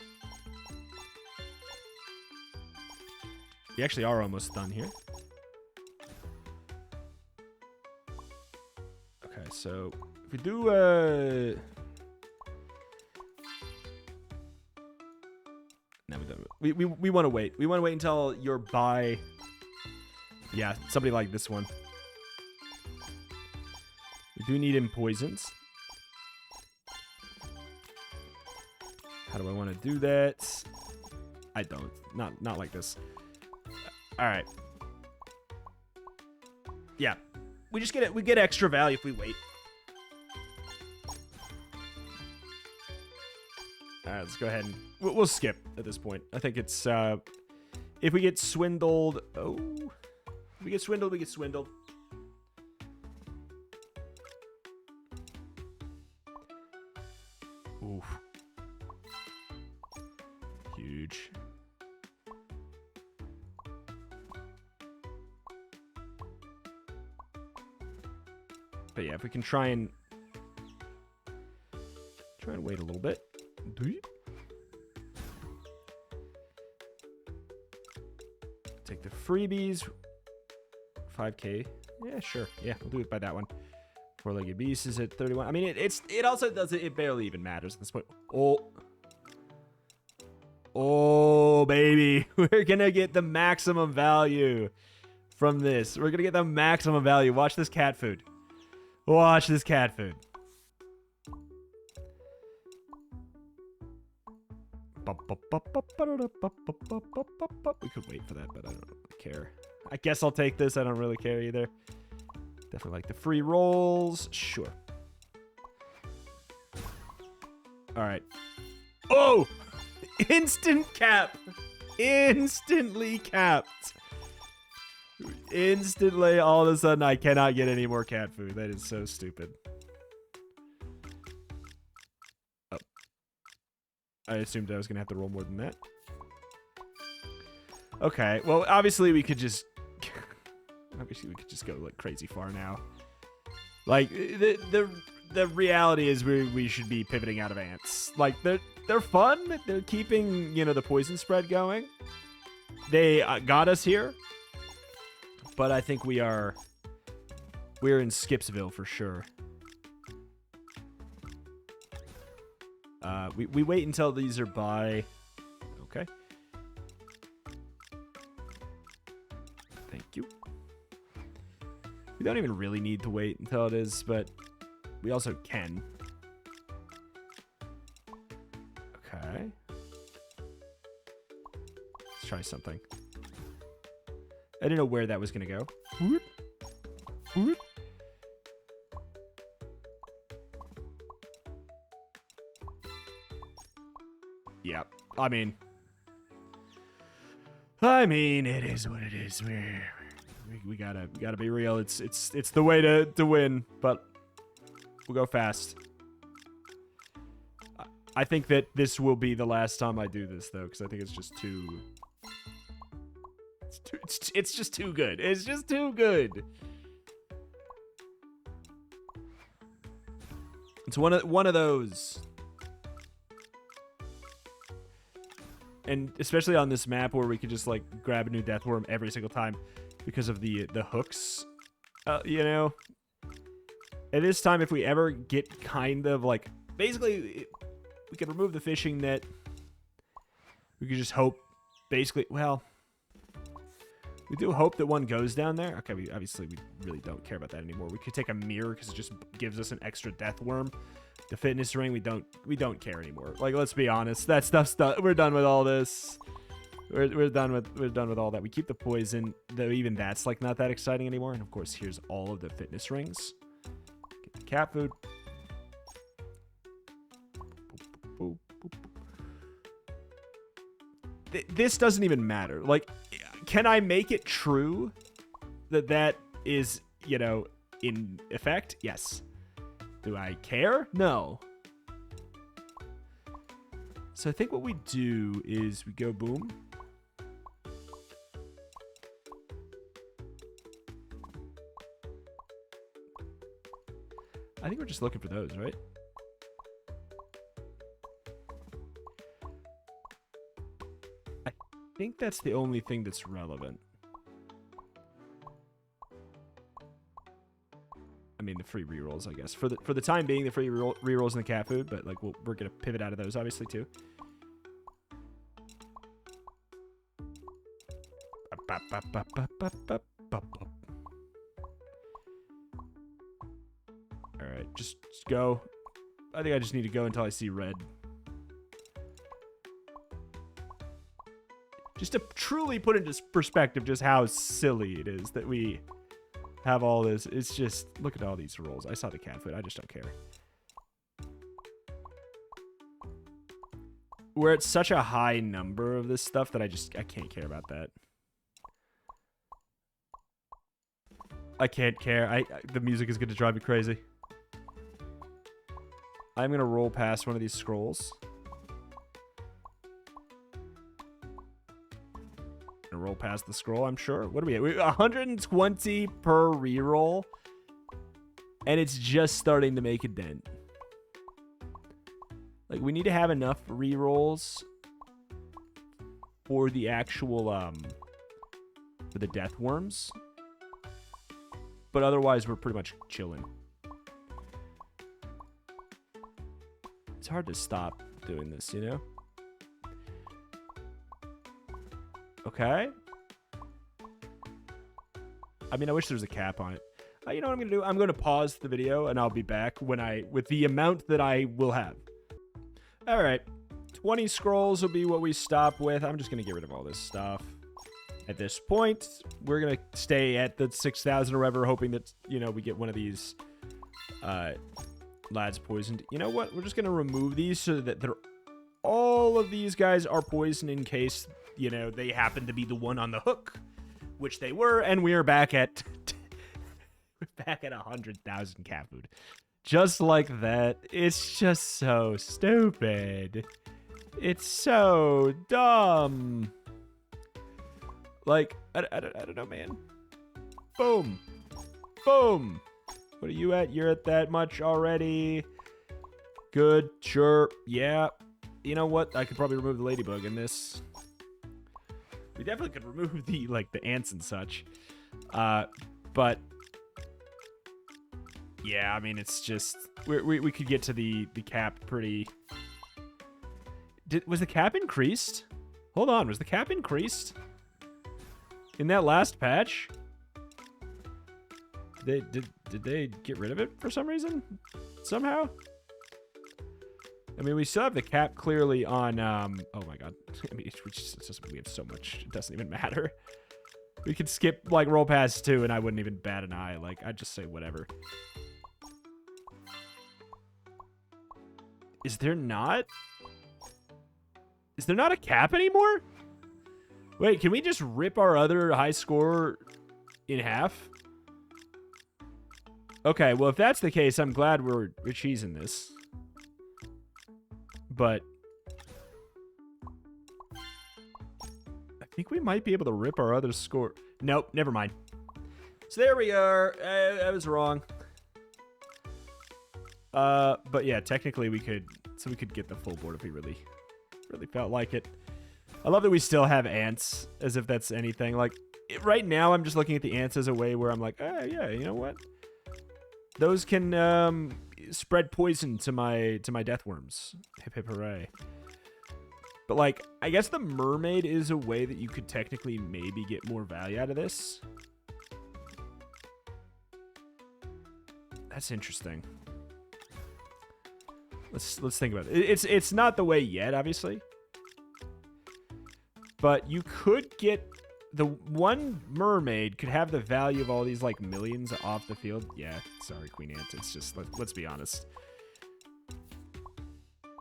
We actually are almost done here. Okay, so if we do... No, we don't. We want to wait. We want to wait until you're by... Yeah, somebody like this one. We do need him poisons. How do I want to do that? I don't. Not like this. All right. Yeah, we just get it. We get extra value if we wait. All right, let's go ahead and we'll skip at this point. I think it's if we get swindled. Oh, if we get swindled, we get swindled. Oof. Huge. But yeah, if we can try and wait a little bit. Take the freebies. 5k. Yeah, sure. Yeah, we'll do it by that one. Four-legged beast is at 31. I mean, it also does it barely even matters at this point. Oh, baby. We're going to get the maximum value from this. We're going to get the maximum value. Watch this cat food. Watch this cat food. We could wait for that, but I don't really care. I guess I'll take this. I don't really care either. Definitely like the free rolls. Sure. All right. Oh! Instant cap. Instantly capped. Instantly, all of a sudden, I cannot get any more cat food. That is so stupid. Oh. I assumed I was going to have to roll more than that. Okay, well, obviously we could just... obviously we could just go, like, crazy far now. Like, the reality is we should be pivoting out of ants. Like, they're fun. They're keeping, you know, the poison spread going. They got us here. But I think we're in Skipsville for sure. We wait until these are by. Okay. Thank you. We don't even really need to wait until it is, but we also can. Okay. Let's try something. I didn't know where that was going to go. Whoop. Whoop. Yeah, I mean, it is what it is. We gotta be real. It's the way to win, but we'll go fast. I think that this will be the last time I do this though, because I think it's just too. It's just too good. It's just too good. It's one of those. And especially on this map where we could just like grab a new deathworm every single time because of the hooks, you know. At this time, if we ever get kind of like, basically, we could remove the fishing net. We could just hope, basically, well, We do hope that one goes down there. Okay, obviously we really don't care about that anymore. We could take a mirror because it just gives us an extra death worm. The fitness ring, we don't care anymore. Like, let's be honest, that stuff's done. We're done with all this. We're done with all that. We keep the poison, though even that's like not that exciting anymore. And of course, here's all of the fitness rings. Get the cat food. This doesn't even matter. Like, can I make it true that that is, you know, in effect? Yes. Do I care? No. So I think what we do is we go boom. I think we're just looking for those, right? I think that's the only thing that's relevant. I mean, the free rerolls, I guess. For the time being, the free rerolls and the cat food, but like we're gonna pivot out of those, obviously, too. All right, just go. I think I just need to go until I see red. Just to truly put into perspective just how silly it is that we have all this. It's just, look at all these rolls. I saw the cat food. I just don't care. We're at such a high number of this stuff that I can't care about that. I can't care. The music is going to drive me crazy. I'm going to roll past one of these scrolls. Roll past the scroll, I'm sure. What are we at? 120 per reroll. And it's just starting to make a dent. Like, we need to have enough rerolls for the actual, for the death worms. But otherwise, we're pretty much chilling. It's hard to stop doing this, you know? Okay. I mean, I wish there was a cap on it. You know what I'm going to do? I'm going to pause the video, and I'll be back with the amount that I will have. All right. 20 scrolls will be what we stop with. I'm just going to get rid of all this stuff. At this point, we're going to stay at the 6,000 or whatever, hoping that, you know, we get one of these lads poisoned. You know what? We're just going to remove these so that all of these guys are poisoned in case, you know, they happen to be the one on the hook, which they were, and we are back at we're back at 100,000 cat food. Just like that. It's just so stupid. It's so dumb. Like, I don't know, man. Boom. Boom. What are you at? You're at that much already. Good. Sure. Yeah. You know what? I could probably remove the ladybug in this. We definitely could remove the ants and such. But yeah, I mean, it's just we could get to the cap pretty. Was the cap increased? Hold on, was the cap increased in that last patch? Did they get rid of it for some reason? Somehow? I mean, we still have the cap clearly on, oh my god. I mean, we have so much, it doesn't even matter. We could skip, like, roll past 2, and I wouldn't even bat an eye. Like, I'd just say whatever. Is there not a cap anymore? Wait, can we just rip our other high score in half? Okay, well, if that's the case, I'm glad we're cheesing this. But I think we might be able to rip our other score. Nope, never mind. So there we are. I was wrong. But yeah, technically we could get the full board if we really felt like it. I love that we still have ants, as if that's anything. Like, right now I'm just looking at the ants as a way where I'm like, oh yeah, you know what? Those can spread poison to my death worms. Hip hip hooray. But, like, I guess the mermaid is a way that you could technically maybe get more value out of this. That's interesting. Let's think about it. It's not the way yet, obviously. But you could get... The one mermaid could have the value of all these, like, millions off the field. Yeah, sorry, Queen Ant. It's just... Let's be honest.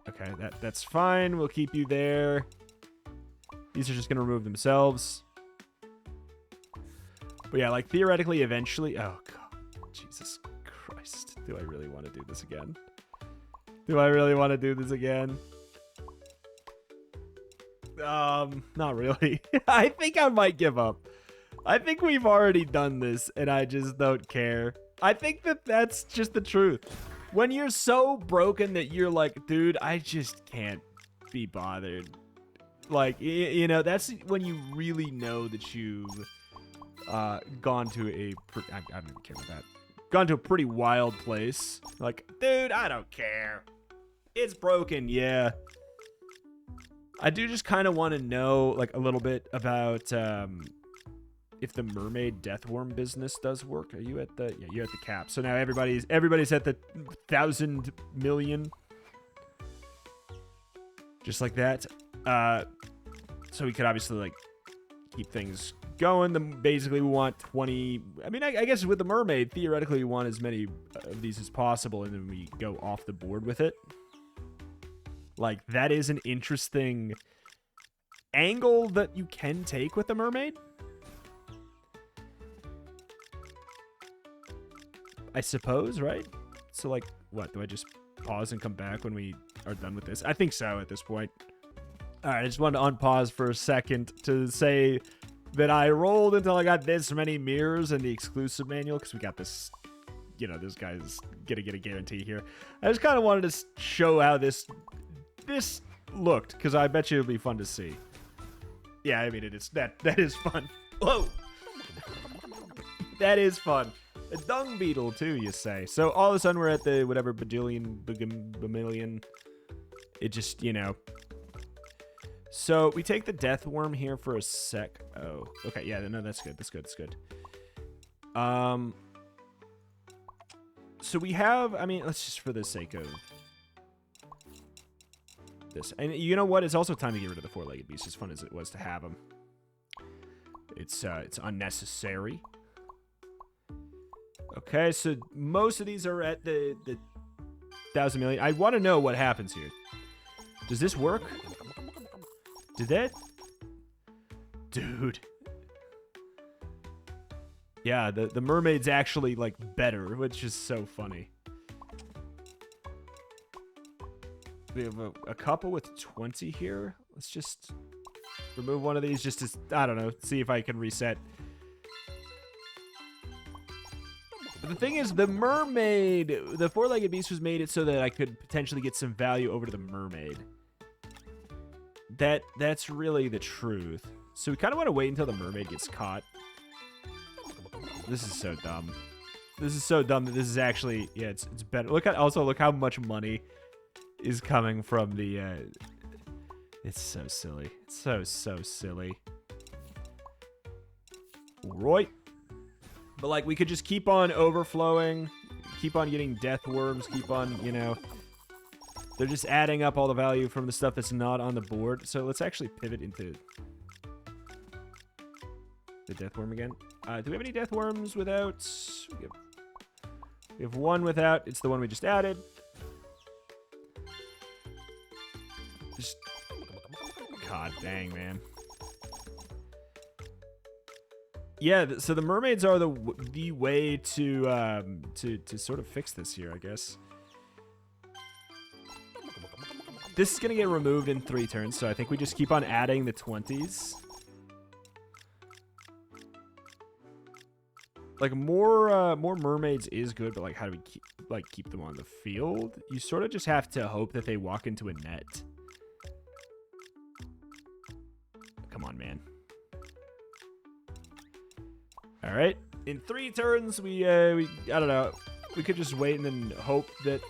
Okay, that's fine. We'll keep you there. These are just going to remove themselves. But yeah, like, theoretically, eventually... Oh, God. Jesus Christ. Do I really want to do this again? Do I really want to do this again? Not really. I think I might give up. I think we've already done this, and I just don't care. I think that's just the truth. When you're so broken that you're like, dude, I just can't be bothered. Like, you know, that's when you really know that you've gone to a... I don't even care about that. Gone to a pretty wild place. Like, dude, I don't care. It's broken, yeah. I do just kind of want to know, like, a little bit about if the mermaid deathworm business does work. Are you at the... Yeah, you're at the cap. So now everybody's at the 1,000 million. Just like that. So we could obviously, like, keep things going. Basically, we want 20... I mean, I guess with the mermaid, theoretically, we want as many of these as possible, and then we go off the board with it. Like, that is an interesting angle that you can take with the mermaid. I suppose, right? So, like, what? Do I just pause and come back when we are done with this? I think so at this point. All right, I just wanted to unpause for a second to say that I rolled until I got this many mirrors in the exclusive manual, because we got this, you know, this guy's gonna get a guarantee here. I just kind of wanted to show how this looked, because I bet you it'll be fun to see. Yeah, I mean, it is. That is fun. Whoa! That is fun. A dung beetle, too, you say. So, all of a sudden, we're at the, whatever, bamillion. It just, you know. So, we take the death worm here for a sec. Oh, okay, yeah, no, that's good, that's good, that's good. So, we have, I mean, let's just for the sake of this. And you know what? It's also time to get rid of the four-legged beast, as fun as it was to have them. It's unnecessary. Okay, so most of these are at the 1,000 million. I want to know what happens here. Does this work? Did that? Dude. Yeah, the mermaid's actually, like, better, which is so funny. We have a couple with 20 here. Let's just remove one of these just to, I don't know, see if I can reset. But the thing is, the mermaid, the four-legged beast was made it so that I could potentially get some value over to the mermaid. That's really the truth. So we kind of want to wait until the mermaid gets caught. This is so dumb. This is so dumb that this is actually, yeah, it's better. Look how much money is coming from the, it's so silly. It's so silly. Right. But, like, we could just keep on overflowing, keep on getting death worms, keep on, you know. They're just adding up all the value from the stuff that's not on the board. So let's actually pivot into the death worm again. Do we have any death worms without? We have one without. It's the one we just added. Just, God dang, man. Yeah, so the mermaids are the way to sort of fix this here, I guess. This is gonna get removed in 3 turns, so I think we just keep on adding the 20s. Like, more mermaids is good, but, like, how do we keep them on the field? You sort of just have to hope that they walk into a net. Come on, man. All right. In 3 turns, we I don't know. We could just wait and then hope that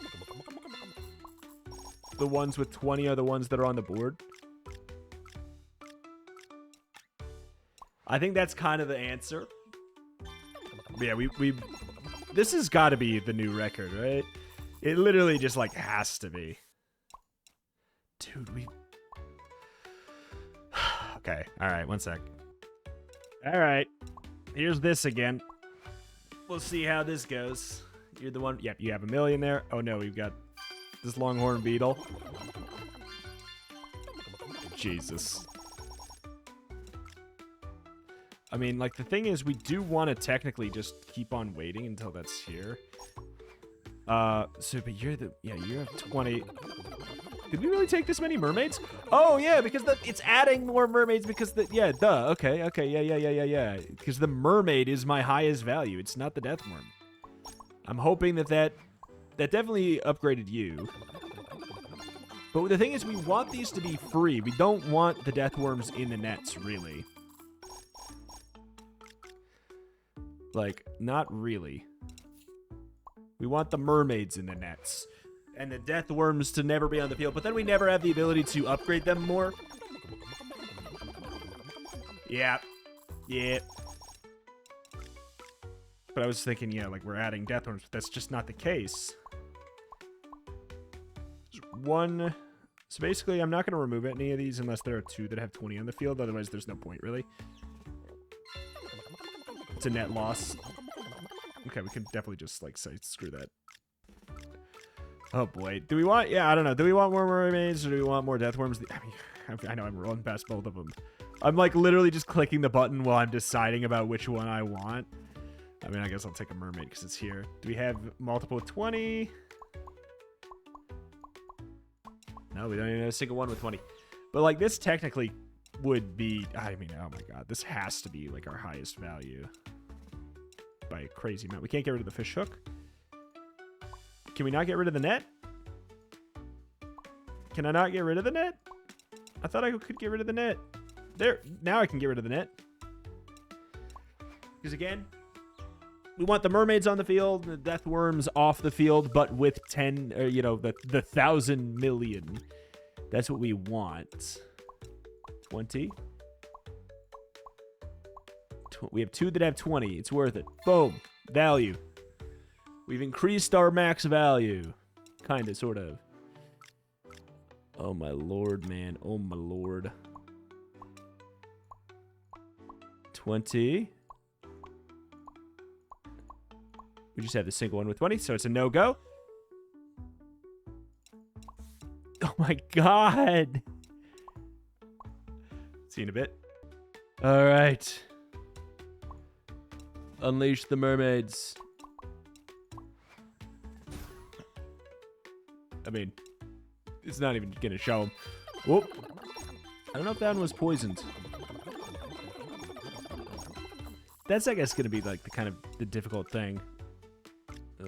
the ones with 20 are the ones that are on the board. I think that's kind of the answer. But yeah, this has got to be the new record, right? It literally just, like, has to be. Dude, Okay, alright, one sec. Alright, here's this again. We'll see how this goes. You're the one... Yep, you have $1 million there. Oh no, we've got this longhorn beetle. Jesus. I mean, like, the thing is, we do want to technically just keep on waiting until that's here. So, but you're the... Yeah, you have 20... Did we really take this many mermaids? Oh, yeah, because it's adding more mermaids because the... Yeah, duh. Okay, yeah. Because the mermaid is my highest value. It's not the deathworm. I'm hoping that definitely upgraded you. But the thing is, we want these to be free. We don't want the deathworms in the nets, really. Like, not really. We want the mermaids in the nets. And the deathworms to never be on the field. But then we never have the ability to upgrade them more. Yeah. But I was thinking, yeah, like, we're adding deathworms. But that's just not the case. One... So basically, I'm not going to remove any of these unless there are 2 that have 20 on the field. Otherwise, there's no point, really. It's a net loss. Okay, we can definitely just, like, say, screw that. Oh, boy. Do we want... Yeah, I don't know. Do we want more mermaids or do we want more deathworms? I mean, I know I'm rolling past both of them. I'm, like, literally just clicking the button while I'm deciding about which one I want. I mean, I guess I'll take a mermaid because it's here. Do we have multiple 20? No, we don't even have a single one with 20. But, like, this technically would be... I mean, oh my god. This has to be, like, our highest value. By a crazy amount. We can't get rid of the fish hook. Can we not get rid of the net? Can I not get rid of the net? I thought I could get rid of the net. There. Now I can get rid of the net. Because, again... We want the mermaids on the field, the deathworms off the field, but with 10, or, you know, the 1,000 million. That's what we want. 20. We have 2 that have 20. It's worth it. Boom. Value. We've increased our max value. Kind of, sort of. Oh, my lord, man. Oh, my lord. 20. We just have the single one with 20, so it's a no-go. Oh my god! See you in a bit. Alright. Unleash the mermaids. I mean, it's not even gonna show them. Whoop. I don't know if that one was poisoned. That's, I guess, gonna be, like, the kind of the difficult thing.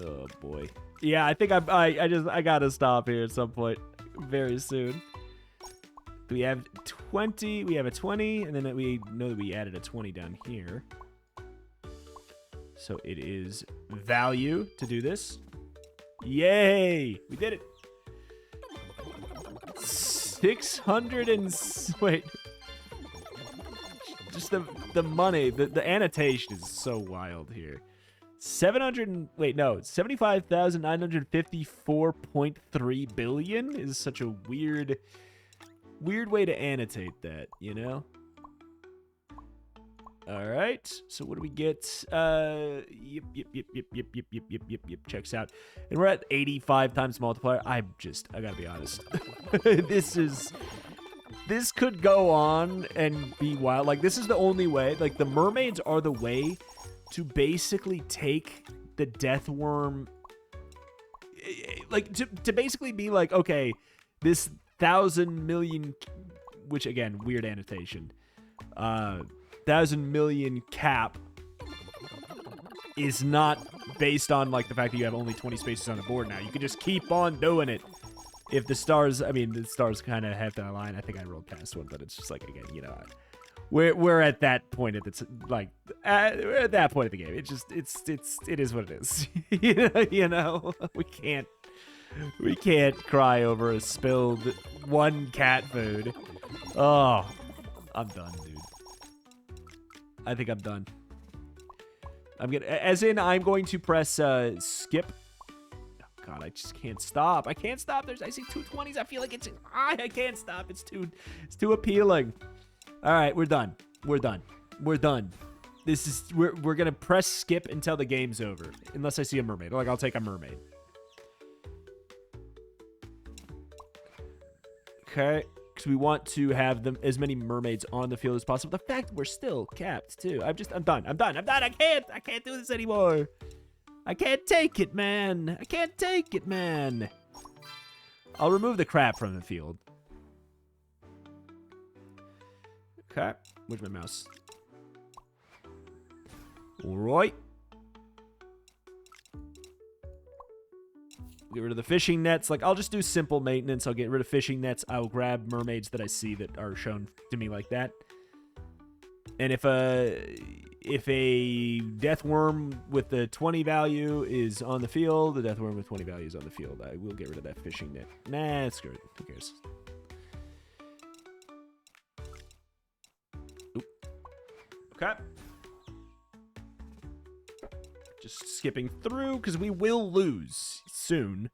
Oh boy. Yeah, I think I gotta stop here at some point very soon. We have 20. We have a 20, and then we know that we added a 20 down here. So it is value to do this. Yay! We did it. 600 and wait. Just the money, the annotation is so wild here. 75,954.3 billion is such a weird way to annotate that, you know? All right. So what do we get? Yep. Checks out. And we're at 85 times multiplier. I gotta be honest. This could go on and be wild. Like, this is the only way. Like, the mermaids are the way to basically take the deathworm, like, to basically be like, okay, this 1,000 million, which, again, weird annotation, 1,000 million cap is not based on, like, the fact that you have only 20 spaces on the board now. You can just keep on doing it. If the stars, I mean, the stars kind of have that line. I think I rolled past one, but it's just like, again, you know, we're at that point at the we're at that point of the game. It is what it is. you know, we can't cry over a spilled 1 cat food. Oh, I'm done, dude. I think I'm done. I'm going to press skip. Oh God, I just can't stop. I can't stop. I see 220s. I feel like it's high. I can't stop. It's too appealing. All right, we're done. We're done. We're gonna press skip until the game's over, unless I see a mermaid. Like, I'll take a mermaid. Okay, because we want to have as many mermaids on the field as possible. The fact we're still capped too. I'm done. I can't do this anymore. I can't take it, man. I'll remove the crap from the field. Okay, where's my mouse? All right. Get rid of the fishing nets. Like, I'll just do simple maintenance. I'll get rid of fishing nets. I'll grab mermaids that I see that are shown to me like that. And if a death worm with the 20 value is on the field, the death worm with 20 value is on the field, I will get rid of that fishing net. Nah, screw it. Who cares? Oop. Okay. Just skipping through, because we will lose soon,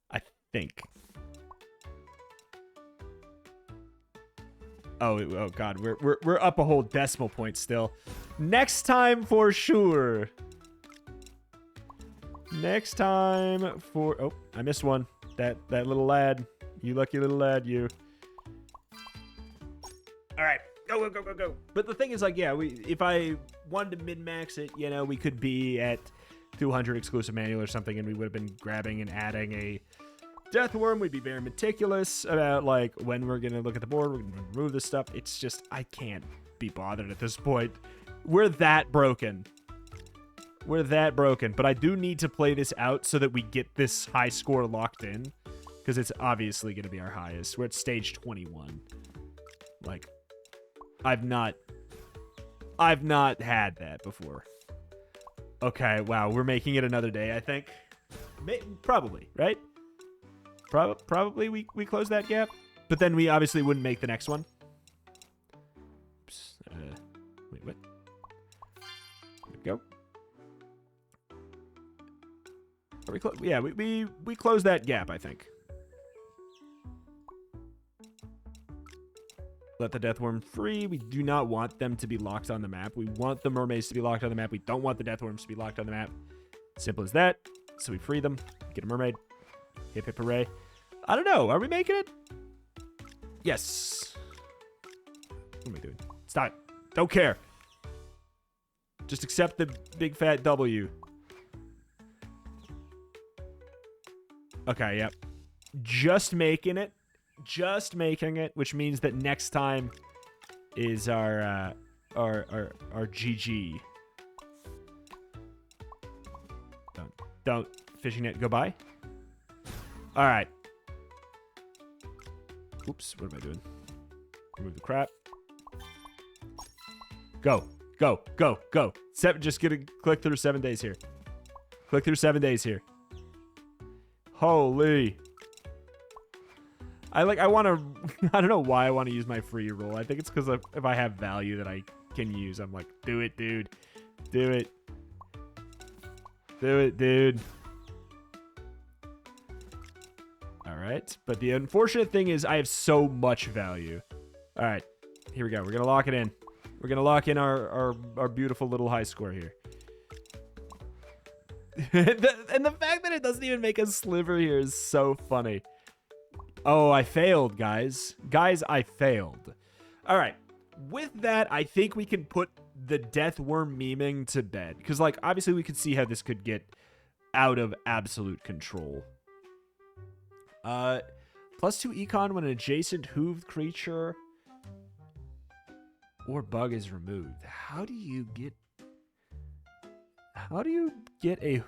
I think. Oh God, we're up a whole decimal point still. Next time for sure. Next time for... Oh, I missed one. That little lad. You lucky little lad, you. All right. Go. But the thing is, like, yeah, if I wanted to min-max it, you know, we could be at 200 exclusive manual or something, and we would have been grabbing and adding a death worm. We'd be very meticulous about, like, when we're going to look at the board, we're going to remove this stuff. It's just, I can't be bothered at this point. We're that broken. But I do need to play this out so that we get this high score locked in, because it's obviously going to be our highest. We're at stage 21. Like, I've not had that before. Okay, wow, we're making it another day, I think. Probably, right? Probably we close that gap. But then we obviously wouldn't make the next one. Oops. Wait, what? There we go. Are we yeah, we close that gap, I think. Let the Deathworm free. We do not want them to be locked on the map. We want the mermaids to be locked on the map. We don't want the Deathworms to be locked on the map. Simple as that. So we free them. Get a mermaid. Hip hip hooray. I don't know. Are we making it? Yes. What am I doing? Stop it. Don't care. Just accept the big fat W. Okay, yep. Just making it. Just making it, which means that next time is our GG. Don't fishing net go by. All right. Oops, what am I doing? Remove the crap. Go. Just gonna click through 7 days here. Click through 7 days here. Holy. I want to, I don't know why I want to use my free roll. I think it's because if I have value that I can use, I'm like, do it, dude. Do it. Do it, dude. All right. But the unfortunate thing is I have so much value. All right. Here we go. We're going to lock it in. We're going to lock in our beautiful little high score here. And the fact that it doesn't even make a sliver here is so funny. Oh, I failed, guys. Guys, I failed. All right. With that, I think we can put the death worm memeing to bed. Because, like, obviously we could see how this could get out of absolute control. +2 econ when an adjacent hooved creature or bug is removed. How do you get a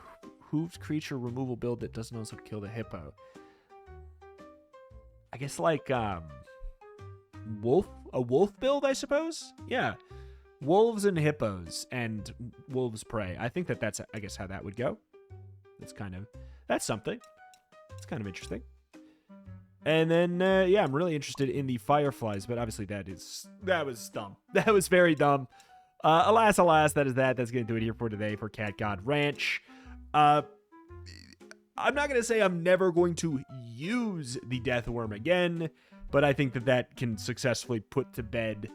hooved creature removal build that doesn't also kill the hippo? I guess like a wolf build, I suppose. Yeah, wolves and hippos and wolves prey. I think that's I guess how that would go. That's something. It's kind of interesting. And then yeah, I'm really interested in the fireflies, but obviously that was dumb. That was very dumb. Alas, that is that. That's going to do it here for today for Cat God Ranch. I'm not going to say I'm never going to use the Death Worm again, but I think that that can successfully put to bed,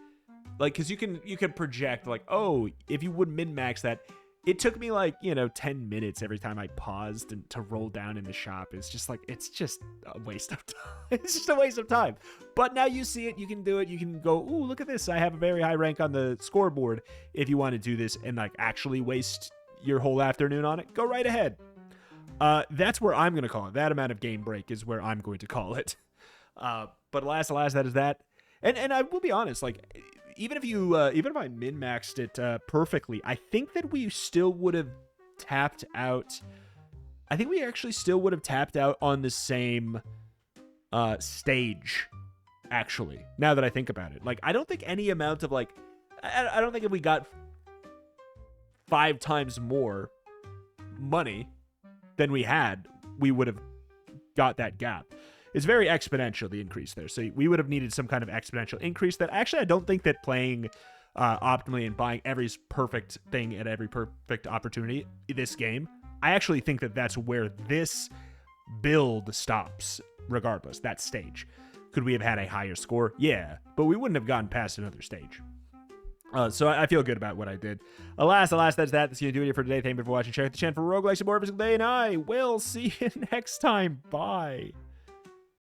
like, because you can project, like, oh, if you would min-max that, it took me, like, 10 minutes every time I paused and to roll down in the shop. It's just a waste of time. It's just a waste of time. But now you see it, you can do it, you can go, ooh, look at this, I have a very high rank on the scoreboard. If you want to do this and, like, actually waste your whole afternoon on it, go right ahead. That's where I'm going to call it. That amount of game break is where I'm going to call it. But alas, that is that. And I will be honest, like, even if I min-maxed it perfectly, I think that we still would have tapped out. I think we actually still would have tapped out on the same stage, actually, now that I think about it. Like, I don't think any amount of, like, I don't think if we got 5 times more money than we had, we would have got that gap. It's very exponential, the increase there. So we would have needed some kind of exponential increase that actually I don't think that playing optimally and buying every perfect thing at every perfect opportunity this game, I actually think that that's where this build stops, regardless, that stage. Could we have had a higher score? Yeah, but we wouldn't have gotten past another stage. So I feel good about what I did. Alas, that's that. That's going to do it here for today. Thank you for watching. Check out the channel for roguelikes and more every single day, and I will see you next time. Bye.